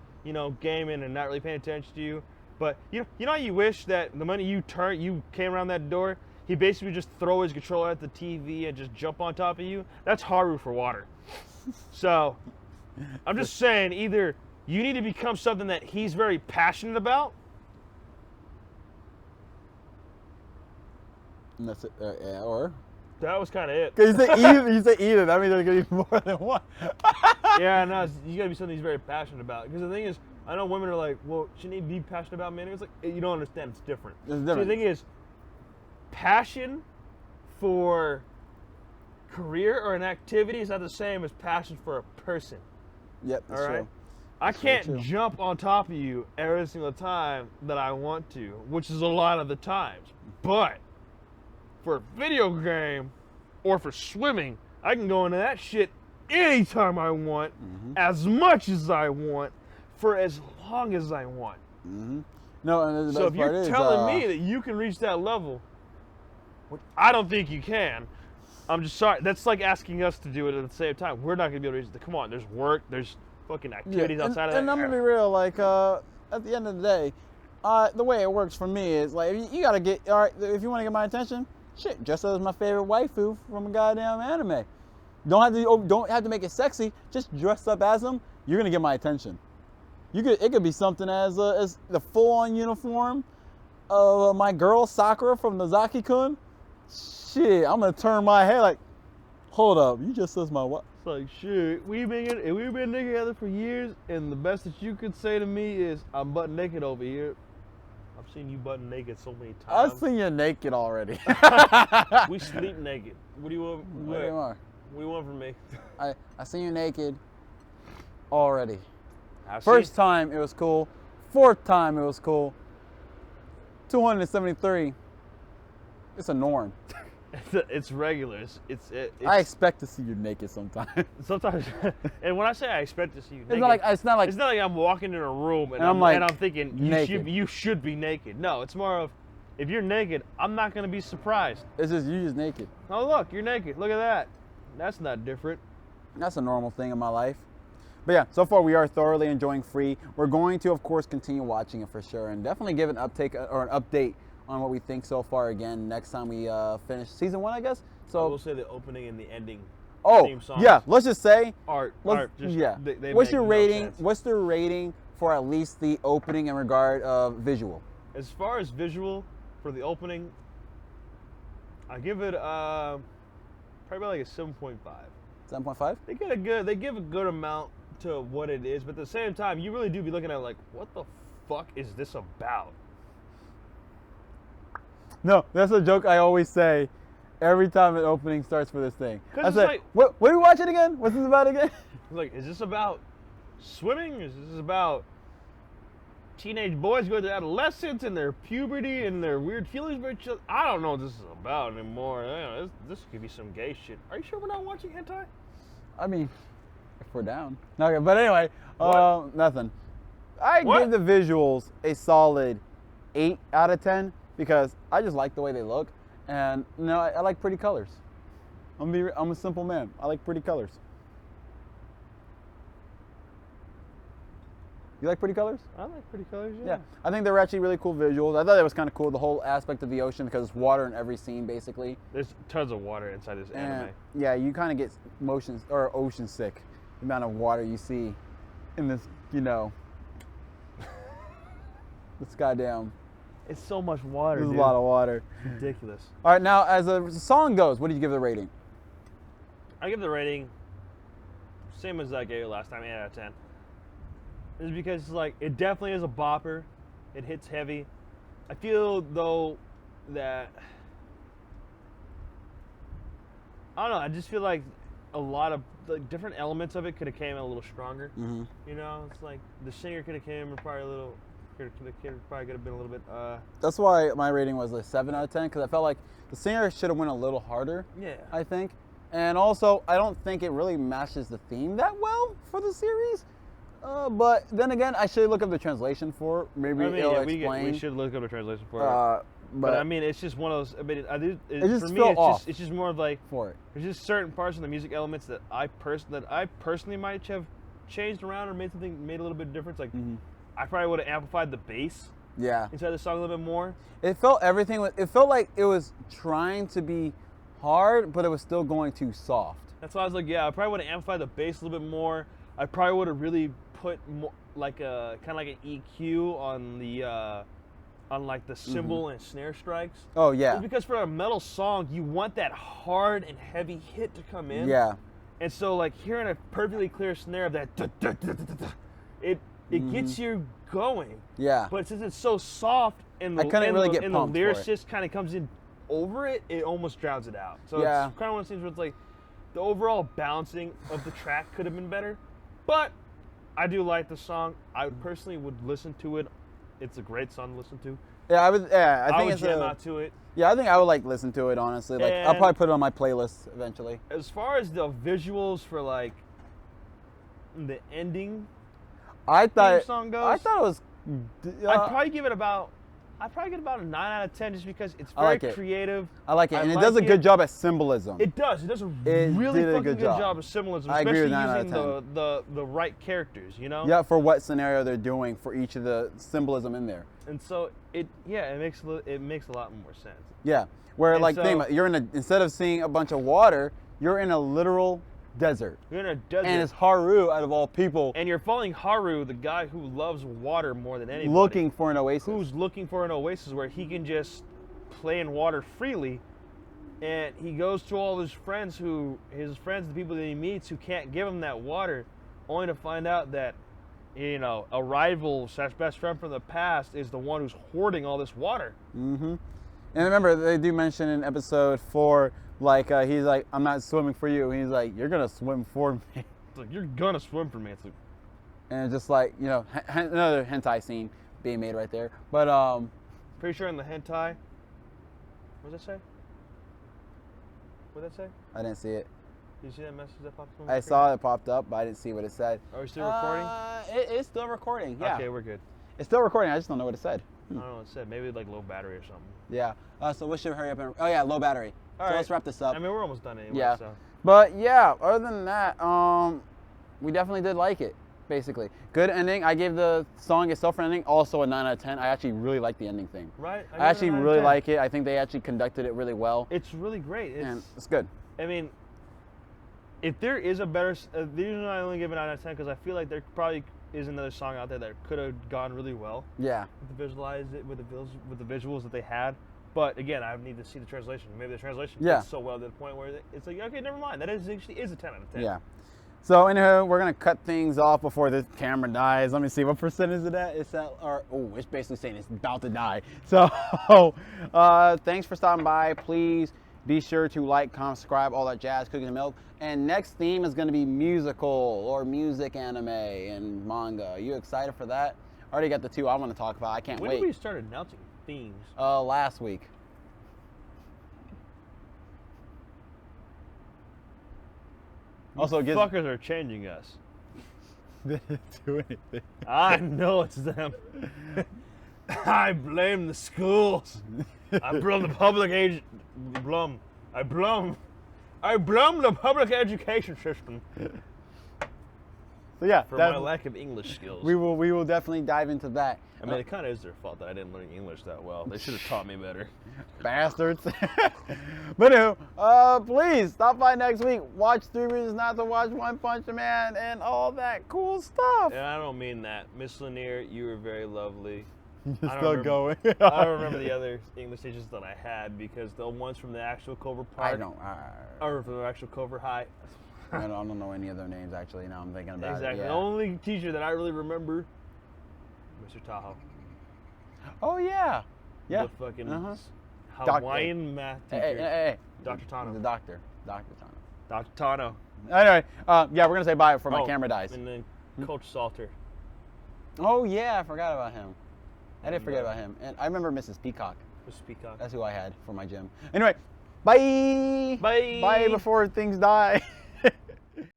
gaming and not really paying attention to you. But you know how you wish that the minute you came around that door, he basically just throw his controller at the TV and just jump on top of you? That's Haru for water. So, I'm just saying, either you need to become something that he's very passionate about. And that's it. Yeah, or? That was kind of it. Because you say either. That means there's going to be more than one. Yeah, no, you got to be something he's very passionate about. Because the thing is, I know women are like, well, shouldn't he be passionate about men? It's like, you don't understand. It's different. It's different. So the thing is, passion for career or an activity is not the same as passion for a person. Yep, that's all right? true. I That's very can't true. jump on top of you every single time that I want to, which is a lot of the times. But for a video game or for swimming, I can go into that shit anytime I want, as much as I want, for as long as I want. No, and the So best if you're part is, telling me that you can reach that level, which I don't think you can, I'm just sorry. That's like asking us to do it at the same time. We're not going to be able to reach it. Come on, there's work, there's fucking activities outside of that. And I'm gonna be real, like at the end of the day, the way it works for me is like you gotta get all right. If you want to get my attention, shit, dress up as my favorite waifu from a goddamn anime. Don't have to make it sexy. Just dress up as them. You're gonna get my attention. It could be something as the full-on uniform of my girl Sakura from Nozaki-kun. Shit, I'm gonna turn my head like, hold up, you just says my what? It's like, shit, we've been together for years, and the best that you could say to me is, I'm butt naked over here. I've seen you butt naked so many I've times. seen you naked already. We sleep naked. What do you want? There you are. What do you want from me? I seen you naked already. I've First time it was cool. Fourth time it was cool. 273. It's a norm. It's regular. It's I expect to see you naked sometimes. sometimes, and when I say I expect to see you naked, It's not like it's not like I'm walking in a room and I'm like, I'm thinking naked. you should be naked. No, it's more of, if you're naked, I'm not gonna be surprised. it's just you just naked. Oh look, you're naked. Look at that. That's not different. That's a normal thing in my life. But yeah, so far we are thoroughly enjoying Free. We're going to, of course, continue watching it for sure, and definitely give an update on what we think so far again next time we finish season 1, I guess. I So, will say the opening and the ending. oh theme songs yeah, let's just say, Art. Let's- yeah. They What's make your no rating? sense. What's the rating for at least the opening in regard of visual? As far as visual for the opening, I give it probably like a 7.5. 7.5? They give a good amount to what it is, but at the same time, you really do be looking at it like, what the fuck is this about? No, that's a joke I always say every time an opening starts for this thing. 'Cause I it's say, like- what are we watching again? What's this about again? Like, is this about swimming? Is this about teenage boys going to adolescence and their puberty and their weird feelings for each other? I don't know what this is about anymore. This could be some gay shit. Are you sure we're not watching hentai? I mean, if we're down. Okay, but anyway, What? nothing. I What? give the visuals a solid 8 out of 10 because I just like the way they look, and I like pretty colors. I'm a simple man. I like pretty colors. You like pretty colors? I like pretty colors, Yeah, I think they were actually really cool visuals. I thought it was kind of cool, the whole aspect of the ocean, because it's water in every scene, basically. There's tons of water inside this anime. And yeah, you kind of get ocean sick, the amount of water you see in this, this goddamn, It's so much water, there's dude. a lot of water. Ridiculous. All right, now as the song goes, what did you give the rating? I give the rating same as I gave it last time, 8 out of 10. Is because it's like, it definitely is a bopper. It hits heavy. I feel though that, I don't know, I just feel like a lot of the different elements of it could have came in a little stronger. Mm-hmm. It's like the singer could have came in probably a little, probably could have been a little bit, That's why my rating was like 7 out of 10, because I felt like the singer should have went a little harder, yeah. I think. And also, I don't think it really matches the theme that well for the series. But then again, I should look up the translation for it. Maybe it'll explain. we should look up a translation for it. But I mean, it's just one of those. I mean, just for me, felt off. it's just more of like, for it. there's just certain parts of the music elements that I personally might have changed around or made a little bit of difference. Like, Mm-hmm. I probably would have amplified the bass Yeah. inside the song a little bit more. It felt like it was trying to be hard, but it was still going too soft. That's why I was like, yeah, I probably would have amplified the bass a little bit more. I probably would have really put more, like a kind of like an EQ on the the cymbal and snare strikes. Oh yeah. It's because for a metal song, you want that hard and heavy hit to come in. Yeah. And so like hearing a perfectly clear snare of that, it gets you going. Yeah. But since it's so soft and the, I couldn't really get and the pumped for it. lyricist kind of comes in over it, it almost drowns it out. So Yeah. it's kind of one of those things where it's like the overall balancing of the track could have been better. But I do like the song. I personally would listen to it. It's a great song to listen to. Yeah, I would. Yeah, I think would it's jam out to it. Yeah, I think I would like listen to it honestly. Like I'll And- probably put it on my playlist eventually. As far as the visuals for like the ending I thought song goes, I thought it was. I'd probably give it about. I'd probably get about a 9 out of 10 just because it's I very like it. creative. I like it, I and it like does a it. good job at symbolism. It does. It does a It really did a fucking good good job. job of symbolism, I agree especially with 9 out of using the right characters, you know? Yeah, for what scenario they're doing for each of the symbolism in there. And so it makes a lot more sense. Yeah, where And like so- think about it, you're in a instead of seeing a bunch of water, you're in a literal desert, You're in a desert, and it's Haru out of all people and you're following Haru, the guy who loves water more than anybody. looking for an oasis. Who's looking for an oasis where he can just play in water freely, and he goes to all his friends, the people that he meets, who can't give him that water, only to find out that, you know, a rival / best friend from the past is the one who's hoarding all this water. Mm-hmm. And remember, they do mention in episode 4, like he's like, "I'm not swimming for you," and he's like, "You're gonna swim for me," It's like, you're gonna swim for me. It's like, and it's just like, you know, another hentai scene being made right there. But pretty sure in the hentai, what does that say? What did that say? I didn't see it. Did you see that message that popped up on the I screen? saw it popped up, but I didn't see what it said. Are we still recording? It's still recording. Yeah. Okay, we're good. It's still recording. I just don't know what it said. I don't know what it said. Maybe like low battery or something. Yeah. So we should hurry up and. Oh yeah, low battery. All So right. let's wrap this up. I mean, we're almost done anyway. Yeah. So. But yeah, other than that, we definitely did like it. Basically, good ending. I gave the song itself for ending also a 9 out of 10. I actually really like the ending thing. Right. I actually really like it. I think they actually conducted it really well, It's really great. and it's good. I mean, if there is a better, the reason I only give it 9 out of 10 because I feel like there probably is another song out there that could have gone really well Yeah. to visualize it with the visuals that they had. But again, I need to see the translation. Maybe the translation Yeah. fits so well to the point where it's like, okay, never mind. That actually is a 10 out of 10. Yeah. So anyhow, we're gonna cut things off before the camera dies. Let me see, what percent is it at? It's at, it's basically saying it's about to die. So, thanks for stopping by. Please be sure to like, comment, subscribe, all that jazz, cookies and milk. And next theme is gonna be musical or music anime and manga. Are you excited for that? I already got the 2 I want to talk about. I can't When wait. did we start announcing themes? Last week. Also, it gives Fuckers are changing us. they didn't do anything. I know it's them. I blame the schools. I blame the public age. I blame the public education system So yeah, for my lack of English skills. we will definitely dive into that. I mean, it kind of is their fault that I didn't learn English that well. They should have taught me better. Bastards. But anyway, please stop by next week. Watch 3 Reasons Not to Watch One Punch Man and all that cool stuff. And I don't mean that. Miss Lanier, you were very lovely. You're I don't still remember- going. I don't remember the other English teachers that I had because the ones from the actual Cobra Park. I don't. Or from the actual Cobra High. I don't know any of their names actually. Now I'm thinking about Exactly. it. The Yeah. only teacher that I really remember, Mr. Tahoe. Oh yeah. Yeah. The fucking Uh-huh. Hawaiian math teacher. Hey. Dr. Tano. The doctor. Dr. Tano. Dr. Tano. Anyway, yeah, we're gonna say bye before my Oh, camera dies. And then Coach Salter. Oh yeah, I forgot about him. I did forget about him. And I remember Mrs. Peacock. Mr. Peacock. That's who I had for my gym. Anyway, bye. Bye. Bye before things die.